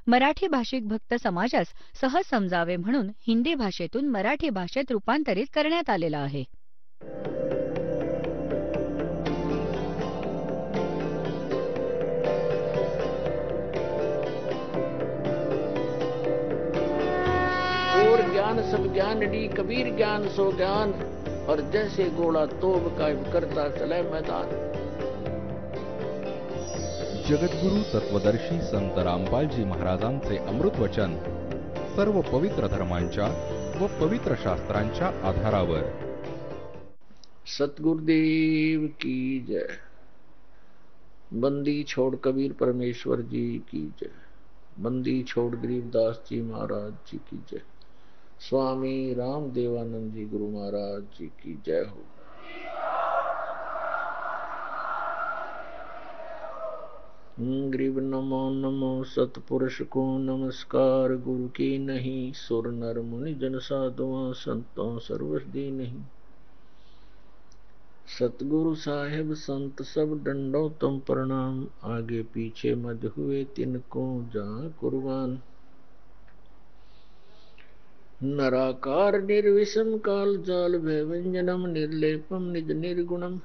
मराठी भाषिक भक्त समाजास सहज समजावे म्हणून हिंदी भाषेतून मराठी भाषेत रूपांतरित करण्यात आलेला आहे. और ज्ञान सब ज्ञानडी कबीर ज्ञान सो ज्ञान, और जैसे घोड़ा तोब कायम करता चले मैदान. जगद्गुरु तत्वदर्शी संत रामपालजी महाराजांचे अमृत वचन सर्व पवित्र धर्मांच्या व पवित्र शास्त्रांच्या आधारावर. सतगुरुदेव की जय. बंदी छोड़ कबीर परमेश्वर जी की जय. बंदी छोड़ गरीबदास जी महाराज जी की जय. स्वामी रामदेवानंद जी गुरु महाराज जी की जय हो. ग्रीव नमो नमो सतपुरुष को नमस्कार, गुरु की नहीं सुर नर मुनि जन साधुआ संतों सर्वस दी नहीं. सतगुरु साहेब संत सब डंडो तुम प्रणाम, आगे पीछे मत हुए तिनको जा कुर्बान. नराकार निर्विषम काल जाल भयव्यंजनम, निर्लेपम निज निर्गुणम,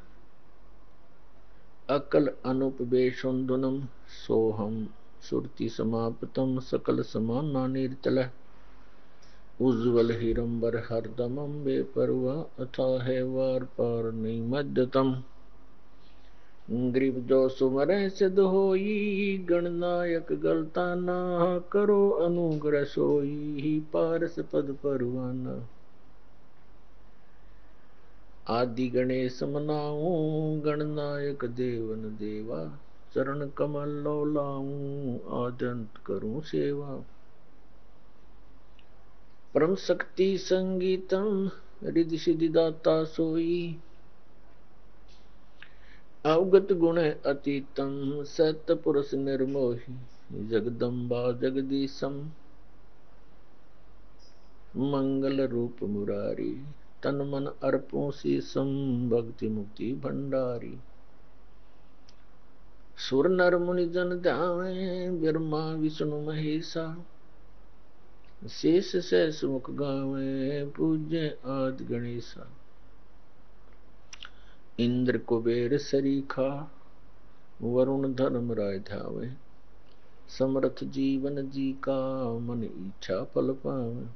अकल अनुपवेशुंधुनम, सोहम सुरति समाप्तम, सकल समाना निर्तल, उज्ज्वल हिरंबर हरदमम, बेपरवा अथाह वार पार निमद्यतम. ग्रीव जो सुमर सिद्ध होई, गणनायक गलता ना, करो अनुग्रह सोई, पारस पद परवाना. आदि गणेश मनाऊं, गणनायक देवन देवा, चरण कमल लो लाऊं, आद्यंत करूं सेवा. परम शक्ति संगीतम, रिद्धि सिद्धि दाता सोई, अवगत गुण अतीतम, सत पुरुष निर्मोही, जगदम्बा जगदीशम, मंगल रूप मुरारी, तन मन अर्पों शीसम, भक्ति मुक्ति भंडारी. सुर नर मुनि जन ध्यावे, ब्रह्मा विष्णु महेशा, शेष सहस मुख गावे, पूज्य आदि गणेशा. इंद्र कुबेर सरीखा, वरुण धर्म राय ध्यावे, समर्थ जीवन जी का, मन इच्छा फल पावे.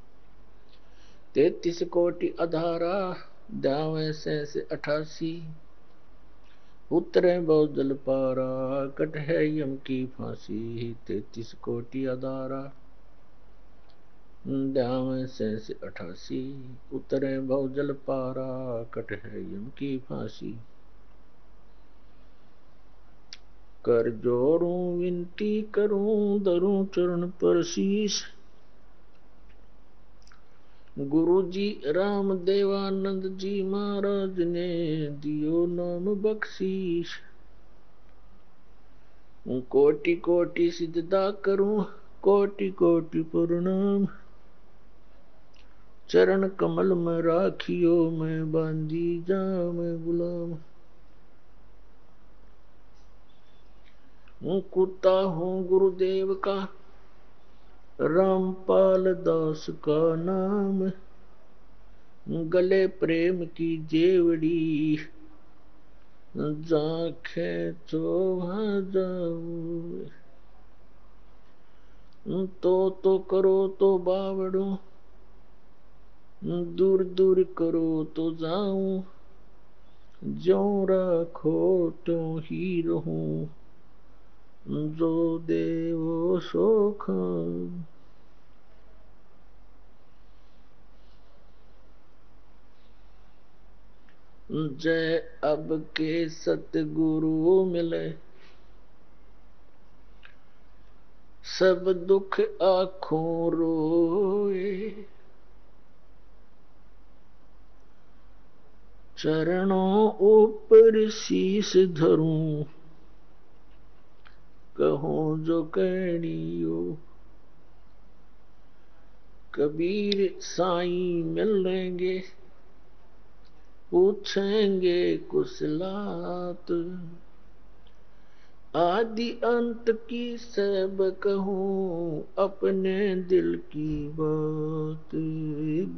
33 कोटि अधारा, ध्यावे सहस 88, उतरे बहुत जल पारा, कट है यम की फांसी. 33 कोटि अधारा, ध्यावे सहस 88, उतरे बहुत जल पारा, कट है यम की फांसी. कर जोड़ूं विनती करूं, धरूं चरण पर शीश, गुरु जी राम देवानंद जी महाराज ने दियो नाम बख्शीश. कोटि कोटि सिजदा करूं, कोटि कोटि प्रणाम, चरण कमल में राखियो, मैं बांधी जाऊं गुलाम. कुत्ता हूँ गुरुदेव का, रामपाल दास का नाम, गले प्रेम की जेवड़ी, जाखे तो वहाँ जाऊं. तो करो तो बावड़ो, दूर दूर करो तो जाऊं, ज्यों राखो त्यों ही रहूं, जो देवो सो खाऊं. जय अब के सतगुरु मिले, सब दुख आँखों रोए, चरणों ऊपर शीश धरूं, कहूं जो कहनियो. कबीर साईं मिलेंगे, पूछेंगे कुशलात, आदि अंत की सब कहूँ अपने दिल की बात,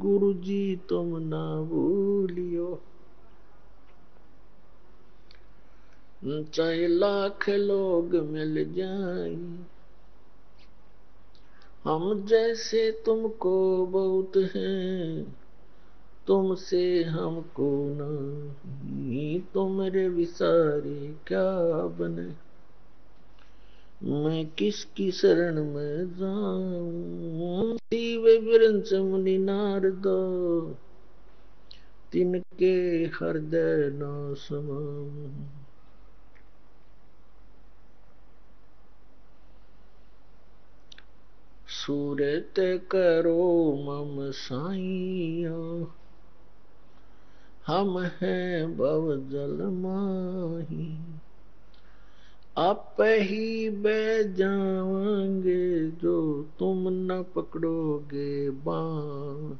गुरु जी तुम ना भूलियो। चाहे लाख लोग मिल जाएं, हम जैसे तुमको बहुत हैं, तुमसे हमको नहीं, तुमरे विसारे क्या बने। मैं किसकी शरण में जाऊं, शिव विरंच मुनि नारद, तिनके हृदय न समाऊं। सूरत करो मम साइया, हम हैं भव जल माही। आप ही बह जाएंगे जो तुम न पकड़ोगे बाण।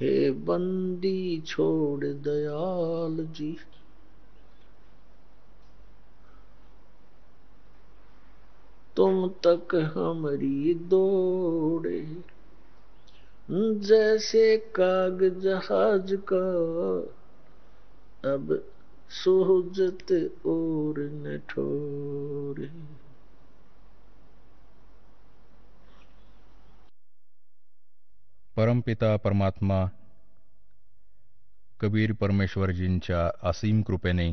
हे बंदी छोड़ दयाल जी, तुम तक हमारी दौड़े। जैसे काग जहाज का अब सोहजत और न ठोरे। परमपिता परमात्मा कबीर परमेश्वरजींच्या असीम कृपेने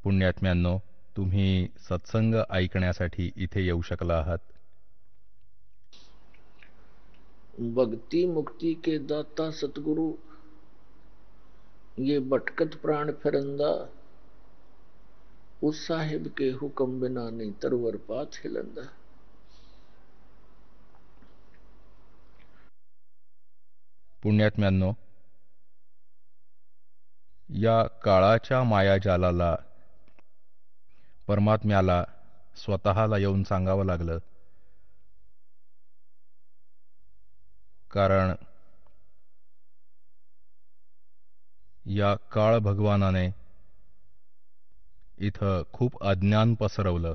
पुण्यात्म्यांनो, तुम्ही सत्संग ऐकण्यासाठी इथे येऊ शकला आहात. भक्ति मुक्ति के दाता सतगुरु, ये भटकत प्राण फिरंदा, उस साहिब के हुक्म बिना नहीं तरवर पाथ हिलंदा। पुण्यात्म्यांनो, या काळाच्या मायाजालाला परमात्म्याला स्वतःला येऊन सांगावं लागलं, कारण या काळ भगवानाने इथं खूप अज्ञान पसरवलं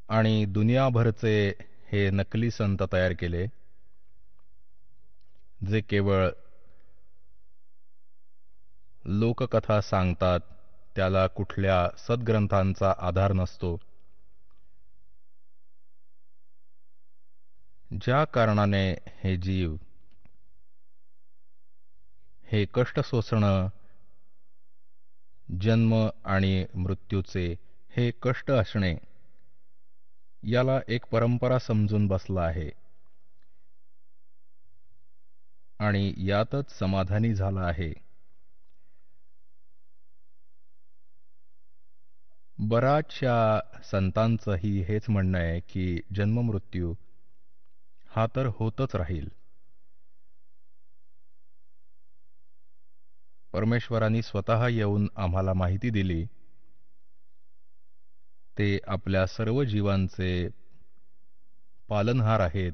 आणि दुनियाभरचे हे नकली संत तयार केले, जे केवळ लोककथा सांगतात, त्याला कुठल्या सद्ग्रंथांचा आधार नसतो. ज्या कारणाने हे जीव हे कष्ट सोसणं, जन्म आणि मृत्यूचे हे कष्ट असणे, याला एक परंपरा समजून बसला आहे आणि यातच समाधानी झाला आहे. बऱ्याचशा संतांचंही हेच म्हणणं आहे की जन्ममृत्यू हा तर होतच राहील. परमेश्वरांनी स्वतः येऊन आम्हाला माहिती दिली, ते आपल्या सर्व जीवांचे पालनहार आहेत,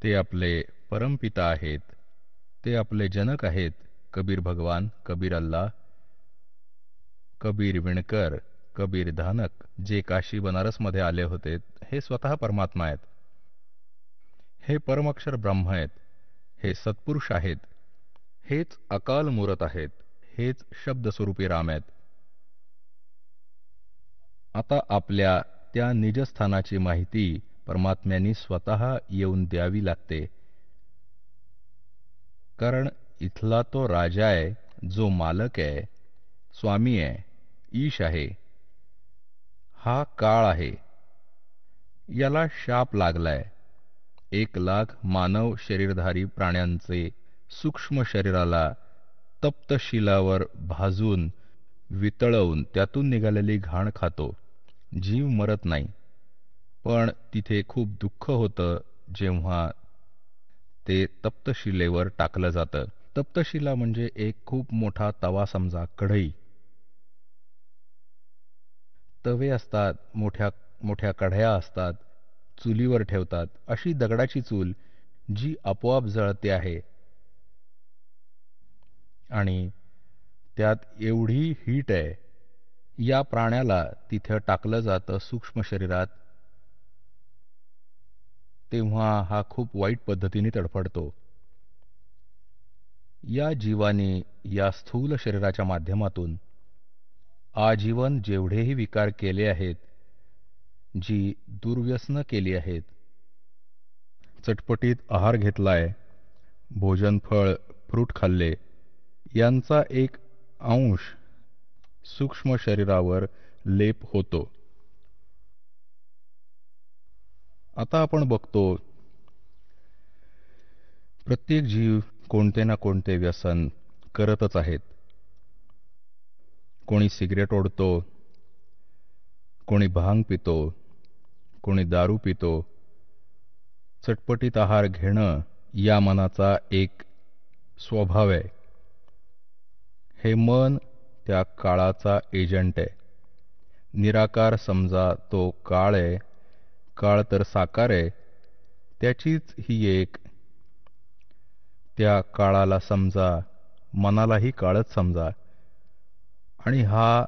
ते आपले परमपिता आहेत, ते आपले जनक आहेत. कबीर भगवान, कबीर अल्लाह, कबीर विणकर, कबीर धानक, जे काशी बनारसमध्ये आले होते, हे स्वतः परमात्मा आहेत. हे परमअक्षर ब्रह्म आहेत, हे सत्पुरुष आहेत, हेच अकाल मूरत आहेत, हेच शब्दस्वरूपी राम आहेत. आता आपल्या त्या निजस्थानाची माहिती परमात्म्यांनी स्वतः येऊन द्यावी लागते, कारण इथला तो राजा आहे, जो मालक आहे, स्वामी आहे, ईश आहे. हा काळ आहे, याला शाप लागलाय. 1,00,000 मानव शरीरधारी प्राण्यांचे सूक्ष्म शरीराला तप्तशिलावर भाजून वितळवून त्यातून निघालेली घाण खातो. जीव मरत नाही, पण तिथे खूप दुःख होतं जेव्हा ते तप्तशिलेवर टाकलं जातं. तप्तशिला म्हणजे एक खूप मोठा तवा, समजा कढई. तवे असतात, मोठ्या मोठ्या कढया असतात, चुलीवर ठेवतात. अशी दगडाची चूल जी आपोआप जळते आहे आणि त्यात एवढी हीट आहे, या प्राण्याला तिथं टाकलं जातं सूक्ष्म शरीरात, तेव्हा हा खूप वाईट पद्धतीने तडफडतो. या जीवाने या स्थूल शरीराच्या माध्यमातून आजीवन जेवढेही विकार केले आहेत, जी दुर्व्यसनं केली आहेत, चटपटीत आहार घेतलाय, भोजन फळ फ्रूट खाल्ले, यांचा एक अंश सूक्ष्म शरीरावर लेप होतो. आता आपण बघतो, प्रत्येक जीव कोणते ना कोणते व्यसन करतच आहेत. कोणी सिगरेट ओढतो, कोणी भांग पितो, कोणी दारू पितो. चटपटीत आहार घेणं या मनाचा एक स्वभाव आहे. हे मन त्या काळाचा एजंट आहे. निराकार समजा तो काळ आहे, काळ तर साकार आहे, त्याचीच ही एक. त्या काळाला समजा, मनालाही काळच समजा, आणि हा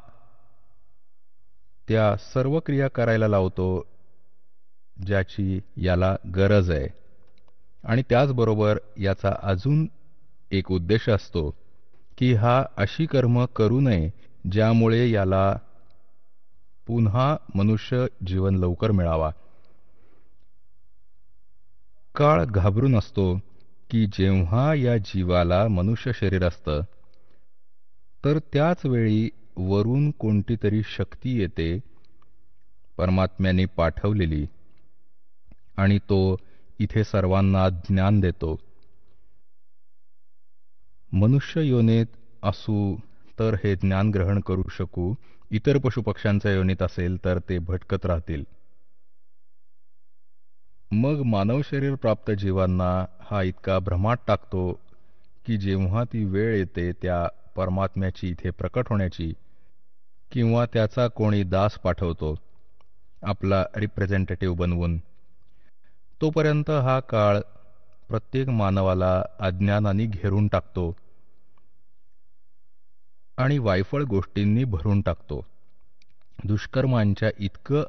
त्या सर्व क्रिया करायला लावतो ज्याची याला गरज आहे. आणि त्याचबरोबर याचा अजून एक उद्देश असतो की हा अशी कर्म करू नये ज्यामुळे याला पुन्हा मनुष्य जीवन लवकर मिळावा. काळ घाबरून असतो की जेव्हा या जीवाला मनुष्य शरीर असतं, तर त्याच वेळी वरून कोणती तरी शक्ती येते, परमात्म्याने पाठवलेली, आणि तो इथे सर्वांना ज्ञान देतो. मनुष्य योनीत असू तर हे ज्ञान ग्रहण करू शकू, इतर पशुपक्ष्यांच्या योनीत असेल तर ते भटकत राहतील. मग मानव शरीर प्राप्त जीवांना हा इतका भ्रमात टाकतो की जेव्हा ती वेळ येते त्या परमात्म्याची इथे प्रकट होण्याची, किंवा त्याचा कोणी दास पाठवतो आपला रिप्रेझेंटेटिव्ह बनवून, तोपर्यंत हा काळ प्रत्येक मानवाला अज्ञानाने घेरून टाकतो आणि वायफळ गोष्टींनी भरून टाकतो. दुष्कर्मांच्या इतकं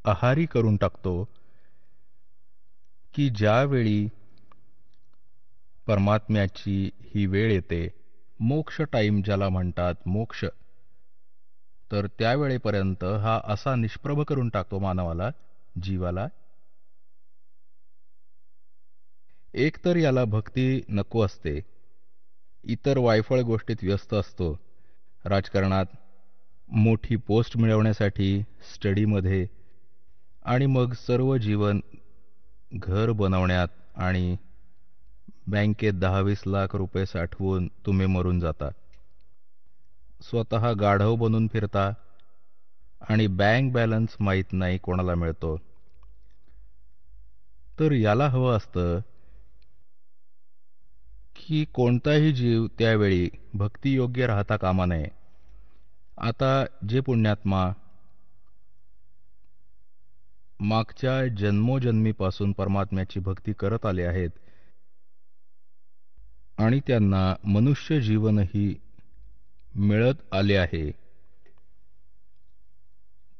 आहारी करून टाकतो की ज्यावेळी परमात्म्याची ही वेळ येते, मोक्ष टाईम ज्याला म्हणतात, मोक्ष, तर त्यावेळेपर्यंत हा असा निष्प्रभ करून टाकतो मानवाला, जीवाला. एक तर याला भक्ती नको असते, इतर वायफळ गोष्टीत व्यस्त असतो, राजकारणात, मोठी पोस्ट मिळवण्यासाठी, स्टडीमध्ये, आणि मग सर्व जीवन घर बनवण्यात आणि बँकेत 10-20 लाख रुपये साठवून तुम्ही मरून जाता. स्वतः गाढव बनून फिरता आणि बँक बॅलन्स माहीत नाही कोणाला मिळतो. तर याला हवं असतं की कोणताही जीव त्यावेळी भक्तियोग्य राहता कामा नये. आता जे पुण्यात्मा मागच्या जन्मोजन्मीपासून परमात्म्याची भक्ती करत आले आहेत आणि त्यांना मनुष्य जीवनही मिळत आले आहे,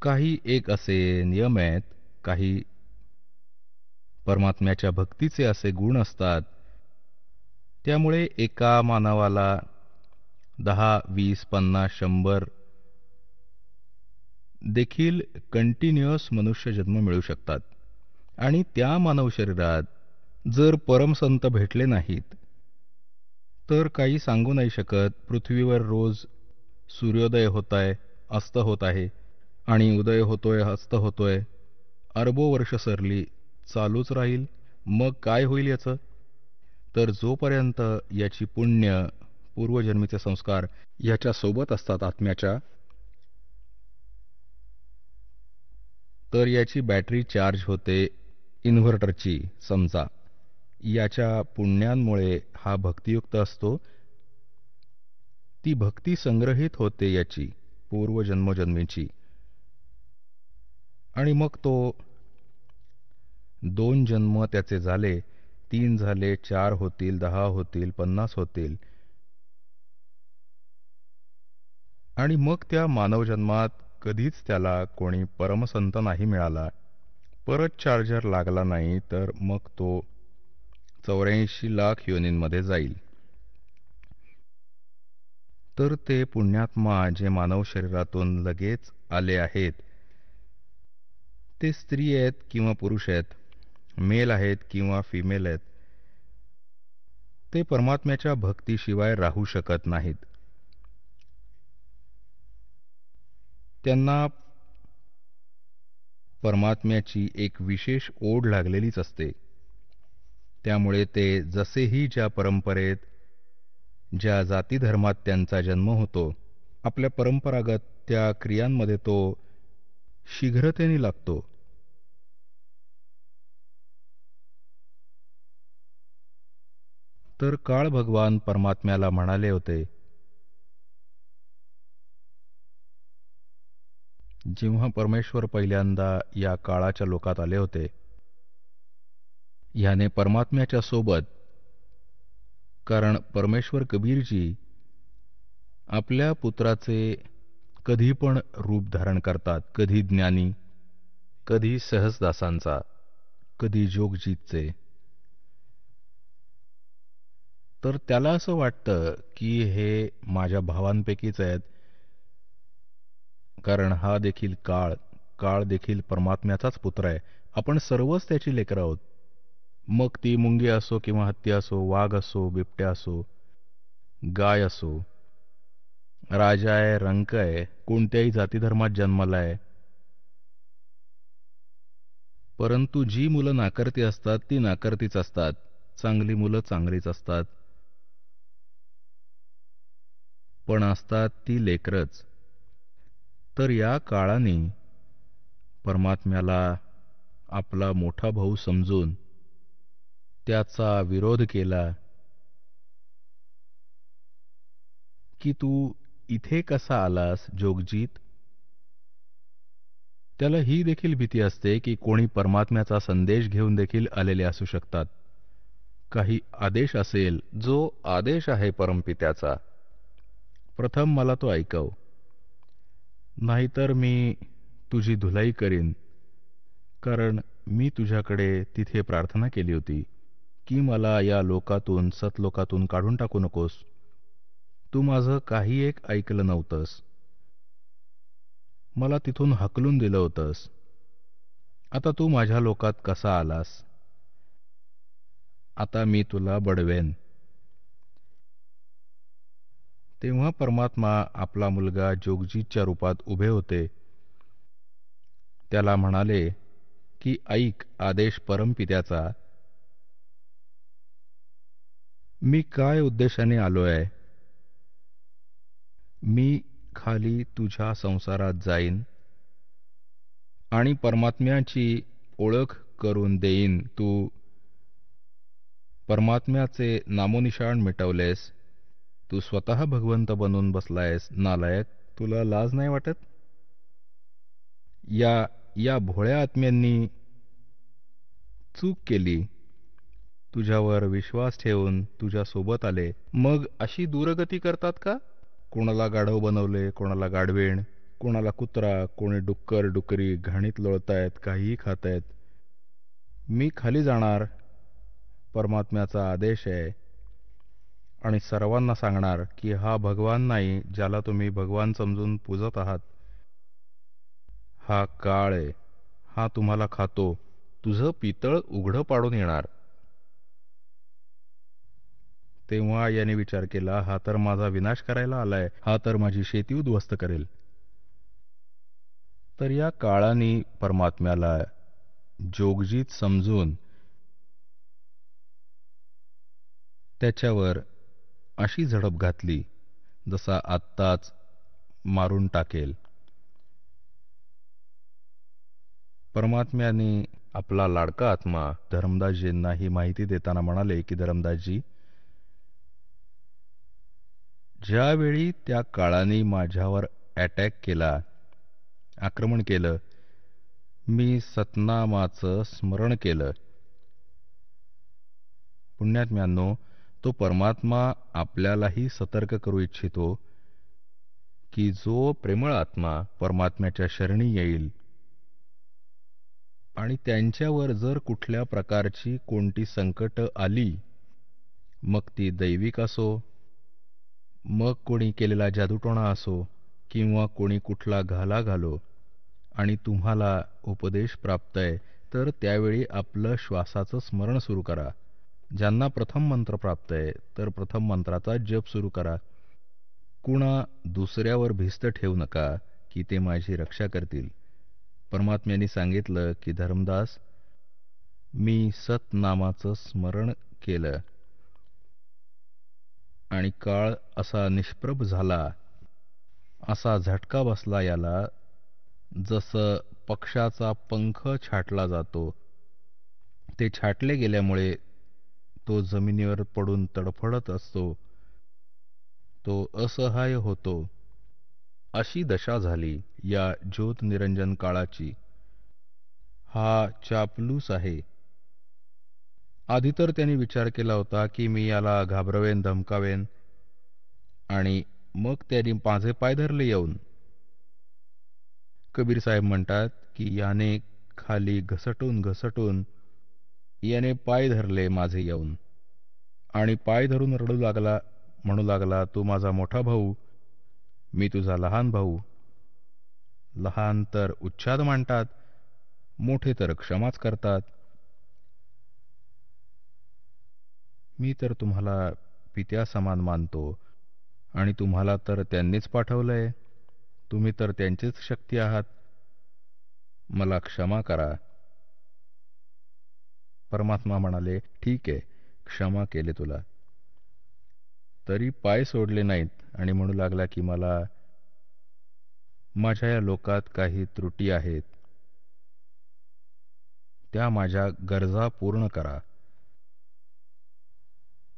काही एक असे नियम आहेत, काही परमात्म्याच्या भक्तीचे असे गुण असतात, त्यामुळे एका मानवाला 10, 20, 50, 100 देखील कंटिन्युअस मनुष्य जन्म मिळू शकतात. आणि त्या मानव शरीरात जर परमसंत भेटले नाहीत तर काही सांगू नाही शकत. पृथ्वीवर रोज सूर्योदय होत आहे, अस्त होत आहे, आणि उदय होतोय, अस्त होतोय, अरबो वर्ष सरली, चालूच राहील. मग काय होईल याचं? तर जोपर्यंत याची पुण्य, पूर्वजन्मीचे संस्कार याच्या सोबत असतात आत्म्याच्या, तर याची बॅटरी चार्ज होते इन्व्हर्टरची समजा. याच्या पुण्यांमुळे हा भक्तियुक्त असतो. ती भक्ती संग्रहित होते याची पूर्वजन्मोजन्मीची, आणि मग तो 2 जन्म त्याचे झाले, 3 झाले, 4 होतील, 10 होतील, 50 होतील, आणि मग त्या मानवजन्मात कधीच त्याला कोणी परमसंत नाही मिळाला, परत चार्जर लागला नाही, तर मग तो 84 लाख योनींमध्ये जाईल. तर ते पुण्यात्मा जे मानव शरीरातून लगेच आले आहेत, ते स्त्री आहेत किंवा पुरुष आहेत, मेल आहेत किंवा फिमेल आहेत, ते परमात्म्याच्या भक्तीशिवाय राहू शकत नाहीत. त्यांना परमात्म्याची एक विशेष ओढ लागलेलीच असते. त्यामुळे ते जसेही ज्या परंपरेत, ज्या जातीधर्मात त्यांचा जन्म होतो, आपल्या परंपरागत त्या क्रियांमध्ये तो शीघ्रतेने लागतो. तर काळ भगवान परमात्म्याला म्हणाले होते, जेव्हा परमेश्वर पहिल्यांदा या काळाच्या लोकात आले होते, ह्याने परमात्म्याच्या सोबत, कारण परमेश्वर कबीरजी आपल्या पुत्राचे कधी पण रूप धारण करतात, कधी ज्ञानी, कधी सहजदासांचा, कधी जोगजीतचे. तर त्याला असं वाटतं की हे माझ्या भावांपैकीच आहेत, कारण हा देखील काळ, काळ देखील परमात्म्याचाच पुत्र आहे. आपण सर्वच त्याची लेकरं आहोत. मग ती मुंगी असो किंवा हत्ती असो, वाघ असो, बिबट्या असो, गाय असो, राजा आहे, रंक आहे, कोणत्याही जातीधर्मात जन्माला आहे. परंतु जी मुलं नाकर्ती असतात ती नाकर्तीच असतात, चांगली मुलं चांगलीच असतात, पण असतात ती लेकरच. तर या काळाने परमात्म्याला आपला मोठा भाऊ समजून त्याचा विरोध केला की तू इथे कसा आलास जोगजीत. त्याला ही देखील भीती असते की कोणी परमात्म्याचा संदेश घेऊन देखील आलेले असू शकतात. काही आदेश असेल, जो आदेश आहे परमपित्याचा, प्रथम मला तो ऐकव, नाहीतर मी तुझी धुलाई करीन. कारण मी तुझ्याकडे तिथे प्रार्थना केली होती की मला या लोकातून, सतलोकातून काढून टाकू नकोस. तू माझं काही एक ऐकलं नव्हतंस, मला तिथून हकलून दिलं होतंस. आता तू माझ्या लोकात कसा आलास? आता मी तुला बडवेन. तेव्हा परमात्मा आपला मुलगा जोगजीतच्या रूपात उभे होते. त्याला म्हणाले की ऐक आदेश परमपित्याचा. मी काय उद्देशाने आलोय? मी खाली तुझ्या संसारात जाईन आणि परमात्म्याची ओळख करून देईन. तू परमात्म्याचे नामोनिशाण मिटवलेस, तू स्वतः भगवंत बनून बसलायस. नालायक, तुला लाज नाही वाटत? या भोळ्या आत्म्यांनी चूक केली, तुझ्यावर विश्वास ठेवून तुझ्या सोबत आले, मग अशी दूरगती करतात का? कोणाला गाढव बनवले, कोणाला गाढवेण, कोणाला कुत्रा, कोणी डुक्कर डुकरी घाणीत लोळतायत, काहीही खातायत. मी खाली जाणार, परमात्म्याचा आदेश आहे, आणि सर्वांना सांगणार की हा भगवान नाही ज्याला तुम्ही भगवान समजून पूजत आहात. हा काळ आहे, हा तुम्हाला खातो. तुझं पितळ उघडं पाडून येणार. तेव्हा याने विचार केला, हा तर माझा विनाश करायला आलाय, हा तर माझी शेती उद्ध्वस्त करेल. तर या काळाने परमात्म्याला जोगजीत समजून त्याच्यावर अशी झडप घातली जसा आत्ताच मारून टाकेल. परमात्म्याने आपला लाडका आत्मा धर्मदासजींना ही माहिती देताना म्हणाले की धर्मदासजी, ज्यावेळी त्या काळाने माझ्यावर अटॅक केला, आक्रमण केलं, मी सतनामाचं स्मरण केलं. पुण्यात्म्यांनो, तो परमात्मा आपल्यालाही सतर्क करू इच्छितो की जो प्रेमळ आत्मा परमात्म्याच्या शरणी येईल आणि त्यांच्यावर जर कुठल्या प्रकारची कोणती संकट आली, मग ती दैविक असो, मग कोणी केलेला जादूटोणा असो, किंवा कोणी कुठला घाला घालो, आणि तुम्हाला उपदेश प्राप्त आहे, तर त्यावेळी आपलं श्वासाचं स्मरण सुरू करा. ज्यांना प्रथम मंत्र प्राप्त आहे तर प्रथम मंत्राचा जप सुरू करा. कुणा दुसऱ्यावर भिस्त ठेवू नका की ते माझी रक्षा करतील. परमात्म्यांनी सांगितलं की धर्मदास, मी सतनामाचं स्मरण केलं आणि काळ असा निष्प्रभ झाला, असा झटका बसला याला, जसं पक्षाचा पंख छाटला जातो. ते छाटले गेल्यामुळे तो जमिनीवर पडून तडफडत असतो, तो असहाय्य होतो. अशी दशा झाली या ज्योत निरंजन काळाची. हा चापलूस आहे. आधी तर त्यांनी विचार केला होता की मी याला घाबरवेन, धमकावेन, आणि मग त्यांनी माझे पाय धरले येऊन. कबीर साहेब म्हणतात की याने खाली घसटून घसटून याने पाय धरले माझे येऊन, आणि पाय धरून रडू लागला, म्हणू लागला, तू माझा मोठा भाऊ, मी तुझा लहान भाऊ. लहान तर उच्छाद मांडतात, मोठे तर क्षमाच करतात. मी तर तुम्हाला पित्या समान मानतो, आणि तुम्हाला तर त्यांनीच पाठवलंय. तुम्ही तर त्यांचीच शक्ती आहात. मला क्षमा करा. परमात्मा म्हणाले, ठीक आहे, क्षमा केले तुला. तरी पाय सोडले नाहीत आणि म्हणू लागला की मला माझ्या या लोकात काही त्रुटी आहेत, त्या माझ्या गरजा पूर्ण करा.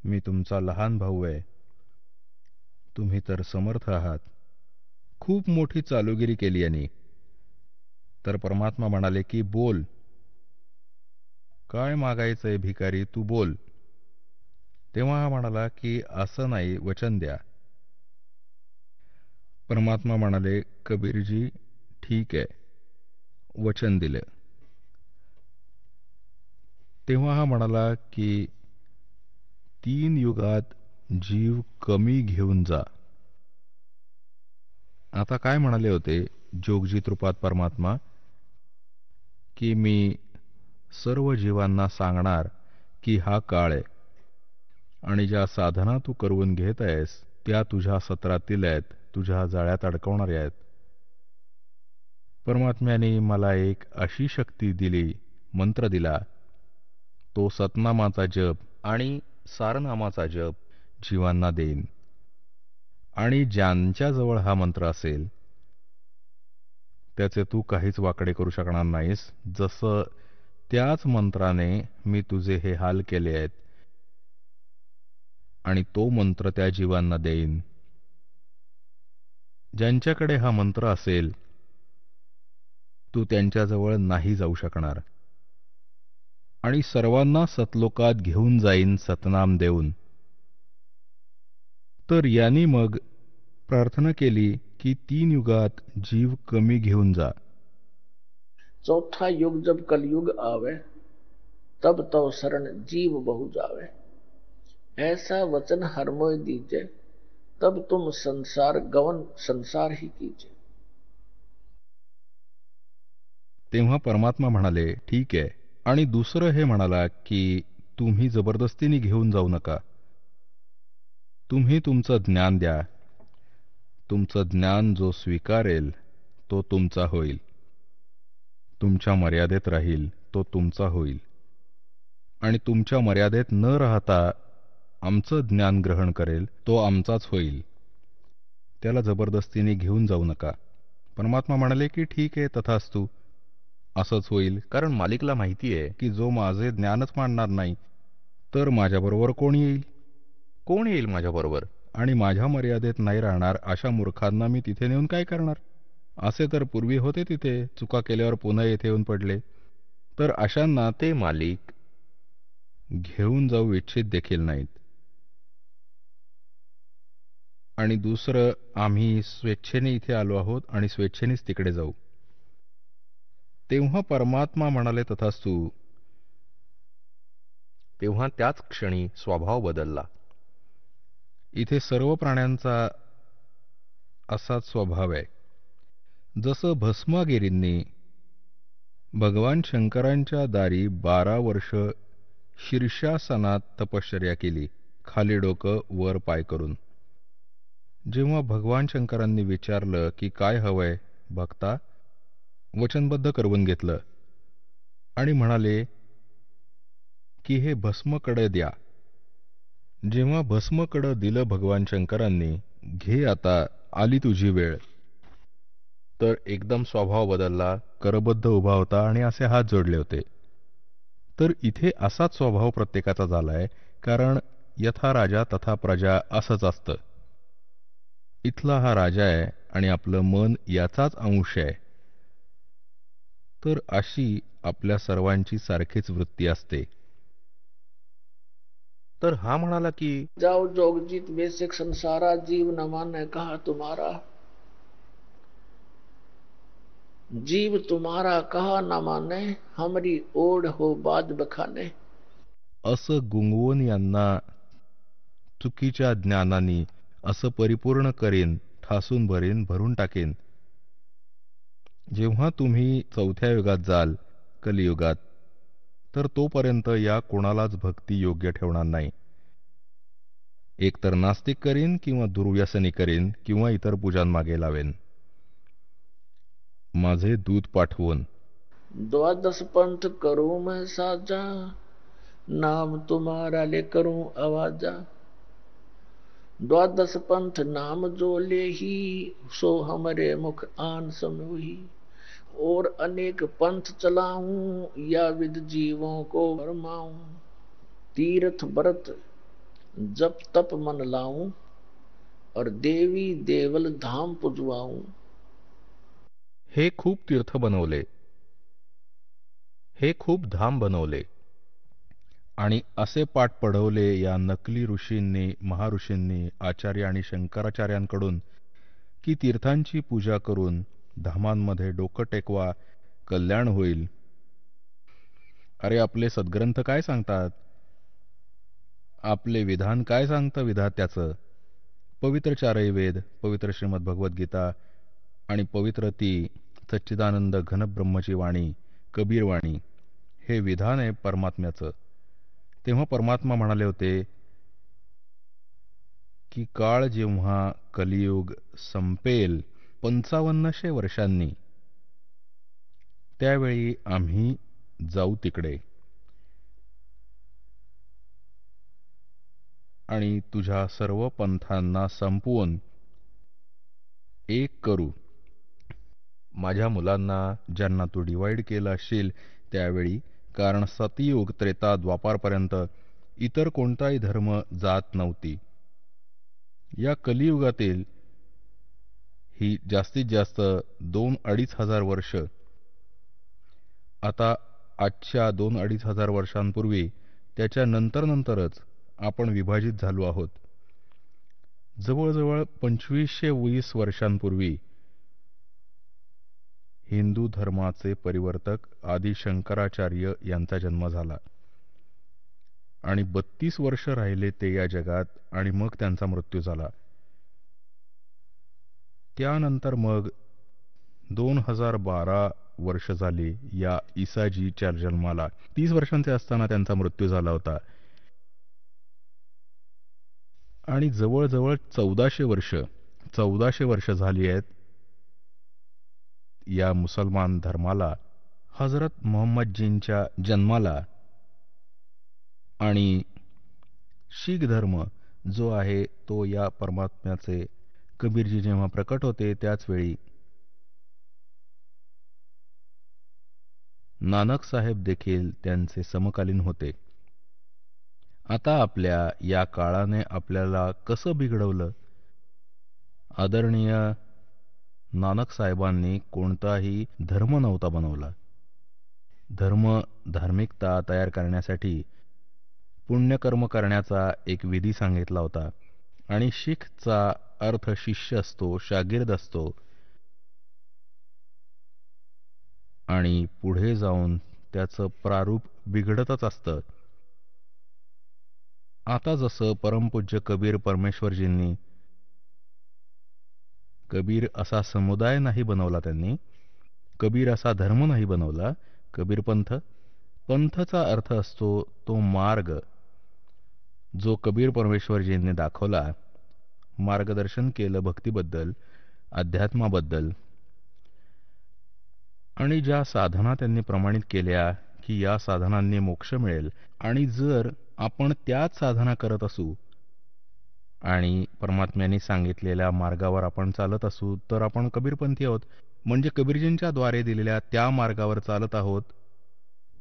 मी तुमचा लहान भाऊ आहे, तुम्ही तर समर्थ आहात. खूप मोठी चालुगिरी केली यांनी. तर परमात्मा म्हणाले की बोल, काय मागायचंय भिकारी, तू बोल. तेव्हा हा म्हणाला की असं नाही, वचन द्या. परमात्मा म्हणाले, कबीरजी ठीक आहे, वचन दिले. तेव्हा हा म्हणाला की 3 युगात जीव कमी घेऊन जा. आता काय म्हणाले होते जोगजीत रूपात परमात्मा, की मी सर्व जीवांना सांगणार की हा काळ आहे, आणि ज्या साधना तू करून घेत आहेस त्या तुझ्या सत्रातील आहेत, तुझ्या जाळ्यात अडकवणाऱ्या आहेत. परमात्म्याने मला एक अशी शक्ती दिली, मंत्र दिला, तो सतनामाचा जप आणि सारनामाचा जप जीवांना देईन. आणि ज्यांच्याजवळ हा मंत्र असेल त्याचे तू काहीच वाकडे करू शकणार नाहीस. जसं त्याच मंत्राने मी तुझे हे हाल केले आहेत, आणि तो मंत्र त्या जीवांना देईन. ज्यांच्याकडे हा मंत्र असेल तू त्यांच्याजवळ नाही जाऊ शकणार, आणि सर्वांना सतलोकात घेऊन जाईन सतनाम देऊन. तर यांनी मग प्रार्थना केली की 3 युगात जीव कमी घेऊन जा. चौथा युग जब कलयुग आवे, तब तो शरण जीव बहु जावे. ऐसा वचन हर मोय दीजे, तब तुम संसार गवन संसार ही कीजे. तेव्हा परमात्मा म्हणाले, ठीक आहे. आणि दुसरं हे म्हणाला की तुम्ही जबरदस्तीने घेऊन जाऊ नका. तुम्ही तुमचं ज्ञान द्या. तुमचं ज्ञान जो स्वीकारेल तो तुमचा होईल, तुमच्या मर्यादेत राहील तो तुमचा होईल. आणि तुमच्या मर्यादेत न राहता आमचं ज्ञान ग्रहण करेल तो आमचाच होईल. त्याला जबरदस्तीने घेऊन जाऊ नका. परमात्मा म्हणाले की ठीक आहे, तथास्तु, असंच होईल. कारण मालिकला माहिती आहे की जो माझे ज्ञानच मानणार नाही तर माझ्याबरोबर कोण येईल? कोण येईल माझ्याबरोबर? आणि माझ्या मर्यादेत नाही राहणार अशा मूर्खांना मी तिथे नेऊन काय करणार? असे तर पूर्वी होते तिथे, चुका केल्यावर पुन्हा येथे येऊन पडले. तर अशांना ते मालिक घेऊन जाऊ इच्छित देखील नाहीत. आणि दुसरं, आम्ही स्वेच्छेने इथे आलो आहोत आणि स्वेच्छेनेच तिकडे जाऊ. तेव्हा परमात्मा म्हणाले, तथास्तु. तेव्हा त्याच क्षणी स्वभाव बदलला. इथे सर्व प्राण्यांचा असाच स्वभाव आहे. जसं भस्मागिरींनी भगवान शंकरांच्या दारी 12 वर्ष शीर्षासनात तपश्चर्या केली, खाली डोकं वर पाय करून. जेव्हा भगवान शंकरांनी विचारलं की काय हवंय, भक्ता वचनबद्ध करवून घेतलं आणि म्हणाले की हे भस्मकडे द्या. जेव्हा भस्मकडं दिलं भगवान शंकरांनी, घे आता, आली तुझी वेळ, तर एकदम स्वभाव बदलला, करबद्ध उभा होता आणि असे हात जोडले होते. तर इथे असाच स्वभाव प्रत्येकाचा झालाय, कारण यथा राजा तथा प्रजा असंच असतं. इथला हा राजा आहे आणि आपलं मन याचाच अंश आहे. तर अशी आपल्या सर्वांची सारखीच वृत्ती असते. तर हा म्हणाला की जाओ जोगजीत बेसिक संसारा, जीव न माने कहा तुम्हारा. जीव तुम्हारा कहा न माने, हमरी ओढ हो बाद बखाने. असं गुंगवून यांना चुकीच्या ज्ञानानी असं परिपूर्ण करीन, ठासून भरीन, भरून टाकेन. जेव्हा तुम्ही 4थ्या युगात जाल, कलियुगात, तर तोपर्यंत या कोणालाच भक्ती योग्य ठेवणार नाही. एकतर नास्तिक करीन किंवा दुर्व्यसनी करीन किंवा इतर पूजांमागे लावेन. माझे दूत पाठवून 12 पंथ करूं मैं साजा, नाम तुम्हारा ले करूं आवाजा. 12 पंथ नाम जो ले ही, सो हमरे मुख आन समूही. और अनेक पंथ चलाऊं, या विद जीवों को भरमाऊं. तीर्थ व्रत जप तप मन लाऊं, और देवी देवल धाम पुजवाऊं. हे खूप तीर्थ बनवले, हे खूप धाम बनवले आणि असे पाठ पढवले या नकली ऋषींनी, महाऋषींनी, आचार्य आणि शंकराचार्यांकडून की तीर्थांची पूजा करून धामांमध्ये डोकं टेकवा, कल्याण होईल. अरे आपले सद्ग्रंथ काय सांगतात? आपले विधान काय सांगतं विधात्याचं? पवित्र चारही वेद, पवित्र श्रीमद भगवद्गीता आणि पवित्र ती सच्चिदानंद घनब्रह्मची वाणी, कबीरवाणी, हे विधान आहे परमात्म्याचं. तेव्हा परमात्मा म्हणाले होते की काळ जेव्हा कलियुग संपेल 5500 वर्षांनी, त्यावेळी आम्ही जाऊ तिकडे आणि तुझ्या सर्व पंथांना संपवून एक करू. माझ्या मुलांना ज्यांना तू डिवाइड केलं असशील त्यावेळी, कारण सतयुग, त्रेता, द्वापारपर्यंत इतर कोणताही धर्म जात नव्हती. या कलियुगातील ही जास्तीत जास्त 2-2.5 हजार वर्ष. आता आजच्या 2-2.5 हजार वर्षांपूर्वी, त्याच्या नंतरच आपण विभाजित झालो आहोत. जवळजवळ 2520 वर्षांपूर्वी हिंदू धर्माचे परिवर्तक आदि शंकराचार्य यांचा जन्म झाला आणि 32 वर्ष राहिले ते या जगात आणि मग त्यांचा मृत्यू झाला. त्यानंतर मग 2012 वर्ष झाली या ईसाजीच्या जन्माला. 30 वर्षांचे असताना त्यांचा मृत्यू झाला होता आणि जवळजवळ 1400 वर्ष झाली आहेत या मुसलमान धर्माला, हजरत मोहम्मदजींच्या जन्माला. आणि शीख धर्म जो आहे तो या परमात्म्याचे कबीरजी जेव्हा प्रकट होते त्याचवेळी नानक साहेब देखील त्यांचे समकालीन होते. आता आपल्या या काळाने आपल्याला कसं बिघडवलं? आदरणीय नानक साहेबांनी कोणताही धर्म नव्हता बनवला. धार्मिकता तयार करण्यासाठी पुण्यकर्म करण्याचा एक विधी सांगितला होता आणि शीखचा अर्थ शिष्य असतो, शागिर्द असतो, आणि पुढे जाऊन त्याचं प्रारूप बिघडतच असतं. आता जसं परमपूज्य कबीर परमेश्वरजींनी कबीर असा समुदाय नाही बनवला, त्यांनी कबीर असा धर्म नाही बनवला. कबीर पंथ, पंथचा अर्थ असतो तो मार्ग जो कबीर परमेश्वरजींनी दाखवला, मार्गदर्शन केलं भक्तीबद्दल, अध्यात्माबद्दल, आणि ज्या साधना त्यांनी प्रमाणित केल्या की या साधनांनी मोक्ष मिळेल, आणि जर आपण त्याच साधना करत असू आणि परमात्म्यांनी सांगितलेल्या मार्गावर आपण चालत असू तर आपण कबीरपंथी आहोत, म्हणजे कबीरजींच्या द्वारे दिलेल्या त्या मार्गावर चालत आहोत.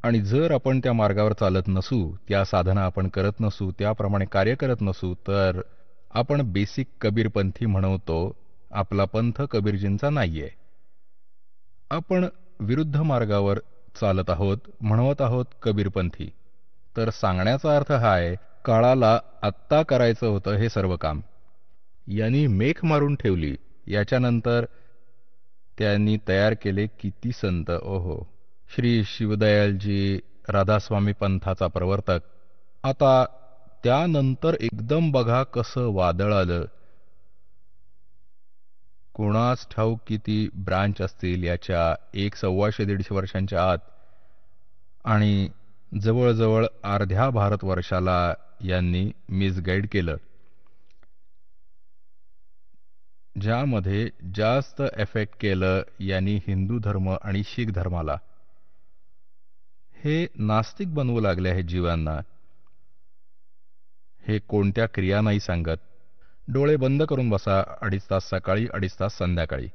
आणि जर आपण त्या मार्गावर चालत नसू, त्या साधना आपण करत नसू, त्याप्रमाणे कार्य करत नसू, तर आपण बेसिक कबीरपंथी म्हणवतो. आपला पंथ कबीरजींचा नाहीये. आपण विरुद्ध मार्गावर चालत आहोत, म्हणवत आहोत कबीरपंथी. तर सांगण्याचा अर्थ हा आहे, काळाला आत्ता करायचं होतं हे सर्व काम. यांनी मेख मारून ठेवली, याच्यानंतर त्यांनी तयार केले किती संत. ओहो, श्री शिवदयालजी राधास्वामी पंथाचा प्रवर्तक. आता त्यानंतर एकदम बघा कसं वादळ आलं. कोणास ठाऊक किती ब्रांच असतील याच्या 100-125 वर्षांच्या आत, आणि जवळजवळ अर्ध्या भारतवर्षाला यांनी मिसगाईड केलं. ज्यामध्ये जास्त एफेक्ट केलं यांनी हिंदू धर्म आणि शीख धर्माला. हे नास्तिक बनवू लागले आहेत जीवांना. हे कोणत्या क्रिया नाही सांगत. डोळे बंद करून बसा 2.5 तास सकाळी, 2.5 तास संध्याकाळी,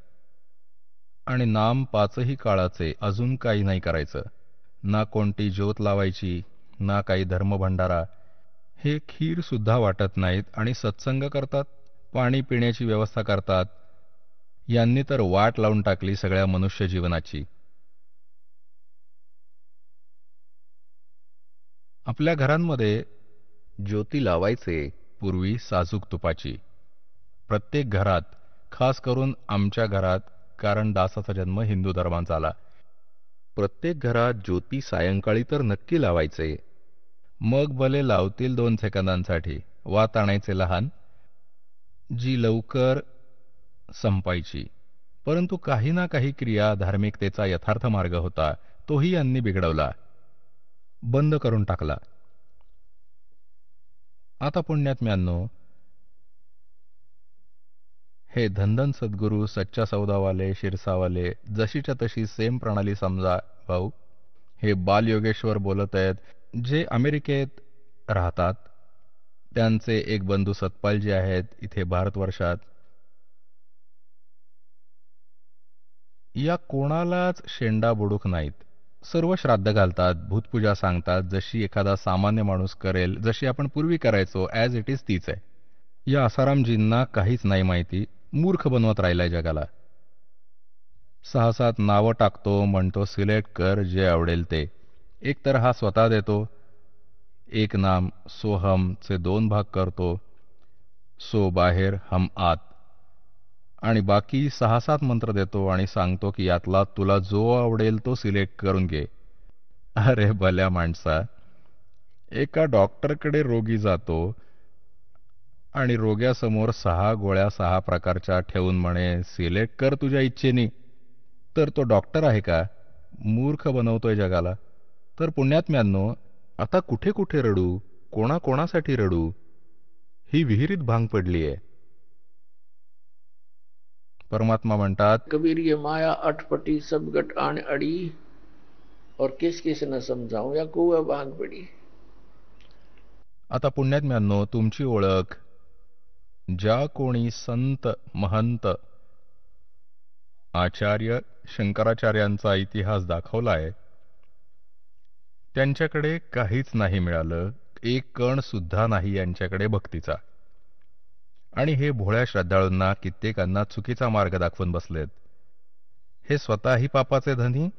आणि नाम 5ही काळाचे, अजून काही नाही करायचं. ना कोणती ज्योत लावायची, ना काही धर्मभंडारा. हे खीर सुद्धा वाटत नाहीत आणि सत्संग करतात, पाणी पिण्याची व्यवस्था करतात. यांनी तर वाट लावून टाकली सगळ्या मनुष्य जीवनाची. आपल्या घरांमध्ये ज्योती लावायचे पूर्वी साजूक तुपाची. प्रत्येक घरात, खास करून आमच्या घरात, कारण दासाचा जन्म हिंदू धर्मात झाला, प्रत्येक घरात ज्योती सायंकाळी तर नक्की लावायचे. मग भले लावतील 2 सेकंदांसाठी, वात आणायचे लहान, जी लवकर संपायची. परंतु काही ना काही क्रिया धार्मिकतेचा यथार्थ मार्ग होता, तोही यांनी बिघडवला, बंद करून टाकला. आता पुण्यात्म्यांनो, हे धनधन सद्गुरू, सच्चा सौदावाले, शिरसावाले, जशीच्या तशी सेम प्रणाली समजा भाऊ. हे बालयोगेश्वर बोलत आहेत, जे अमेरिकेत राहतात. त्यांचे एक बंधू सतपालजी आहेत इथे भारतवर्षात. या कोणालाच शेंडा बुडूक नाहीत. सर्व श्राद्ध घालतात, भूतपूजा सांगतात, जशी एखादा सामान्य माणूस करेल, जशी आपण पूर्वी करायचो, ॲज इट इज तीच आहे. या आसारामजींना काहीच नाही माहिती, मूर्ख बनवत राहिलाय जगाला. 6-7 नावं टाकतो, म्हणतो सिलेक्ट कर जे आवडेल ते. एक तर हा स्वतः देतो, एक नाम सोहमचे 2 भाग करतो, सो बाहेर हम आत, आणि बाकी 6-7 मंत्र देतो आणि सांगतो की यातला तुला जो आवडेल तो सिलेक्ट करून घे. अरे भल्या माणसा, एका डॉक्टरकडे रोगी जातो आणि रोग्यासमोर 6 गोळ्या 6 प्रकारच्या ठेवून म्हणे सिलेक्ट कर तुझ्या इच्छेनी, तर तो डॉक्टर आहे का? मूर्ख बनवतोय जगाला. तर पुण्यात्म्यांनो, आता कुठे कुठे रडू, कोणाकोणासाठी रडू? ही विहिरीत भांग पडलीये. परमात्मा म्हणतात, कबीर ये माया अटपटी सब गट आण अड़ी, और किस किस न समजाऊं या कुआ भांग पडी. आता पुण्यात्म्यांनो, तुमची ओळख ज्या कोणी संत महंत आचार्य शंकराचार्यांचा इतिहास दाखवलाय, त्यांच्याकडे काहीच नाही मिळालं, एक कण सुद्धा नाही यांच्याकडे भक्तीचा. आणि हे भोळ्या श्रद्धाळूंना, कित्येकांना चुकीचा मार्ग दाखवून बसलेत. हे स्वतःही पापाचे धनी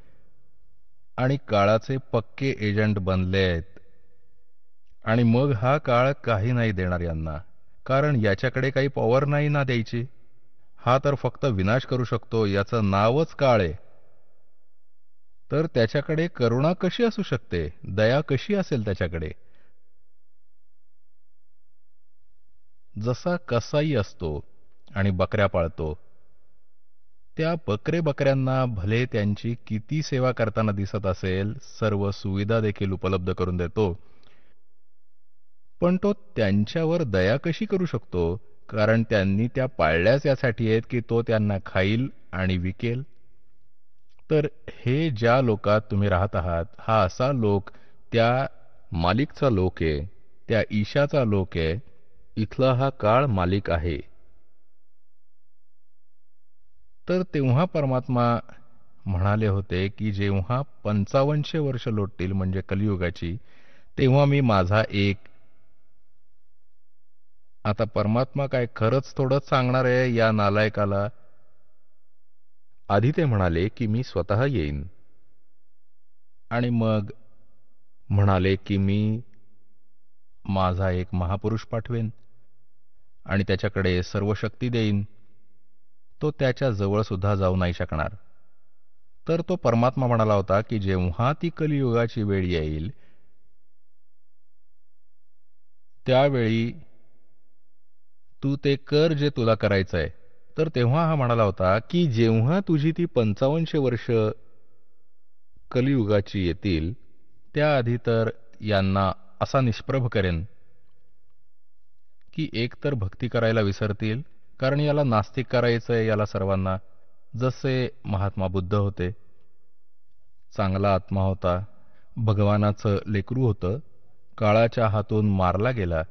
आणि काळाचे पक्के एजंट बनले आहेत. आणि मग हा काळ काही नाही देणार यांना. कारण याच्याकडे काही पॉवर नाही ना द्यायची. हा तर फक्त विनाश करू शकतो, याचं नावच काळ आहे. तर त्याच्याकडे करुणा कशी असू शकते, दया कशी असेल त्याच्याकडे? जसा कसाई असतो आणि बकऱ्या पाळतो, त्या बकऱ्यांना भले त्यांची किती सेवा करताना दिसत असेल, सर्व सुविधा देखील उपलब्ध करून देतो, पण तो त्यांच्यावर दया कशी करू शकतो? कारण त्यांनी त्या पाळल्याच यासाठी आहेत की तो त्यांना खाईल आणि विकेल. तर हे ज्या लोकात तुम्ही राहत आहात, हा असा लोक त्या मालिकचा लोक आहे, त्या ईशाचा लोक आहे. इथला हा काळ मालिक आहे. तर तेव्हा परमात्मा म्हणाले होते की जेव्हा 5500 वर्ष लोटतील म्हणजे कलियुगाची, तेव्हा मी माझा एक. आता परमात्मा काय खरंच थोडंच सांगणार आहे या नालायकाला? आधी ते म्हणाले की मी स्वतः येईन, आणि मग म्हणाले की मी माझा एक महापुरुष पाठवेन आणि त्याच्याकडे सर्व शक्ती देईन. तो त्याच्या जवळ सुद्धा जाऊ नाही शकणार. तर तो परमात्मा म्हणाला होता की जेव्हा ती कलियुगाची वेळ येईल, त्यावेळी तू ते कर जे तुला करायचंय. तर तेव्हा हा म्हणाला होता की जेव्हा तुझी ती 5500 वर्ष कलियुगाची येतील, त्याआधी तर यांना असा निष्प्रभ करेन की एकतर भक्ती करायला विसरतील, कारण याला नास्तिक करायचंय याला सर्वांना. जसे महात्मा बुद्ध होते, चांगला आत्मा होता, भगवानाचं लेकरू होतं, काळाच्या हातून मारला गेला.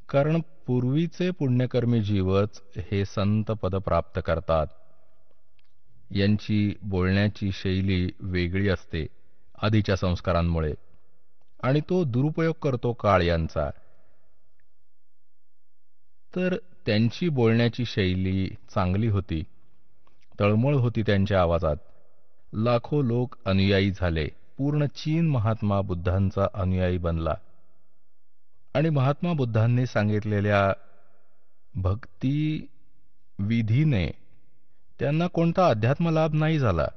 कारण पूर्वीचे पुण्यकर्मी जीवच हे संत पद प्राप्त करतात. यांची बोलण्याची शैली वेगळी असते आधीच्या संस्कारांमुळे, आणि तो दुरुपयोग करतो काळ यांचा. तर त्यांची बोलण्याची शैली चांगली होती, तळमळ होती त्यांच्या आवाजात. लाखो लोक अनुयायी झाले. पूर्ण चीन महात्मा बुद्धांचा अनुयायी बनला. आणि महात्मा बुद्धांनी सांगितलेल्या भक्ती विधीने त्यांना कोणता अध्यात्म लाभ नाही झाला.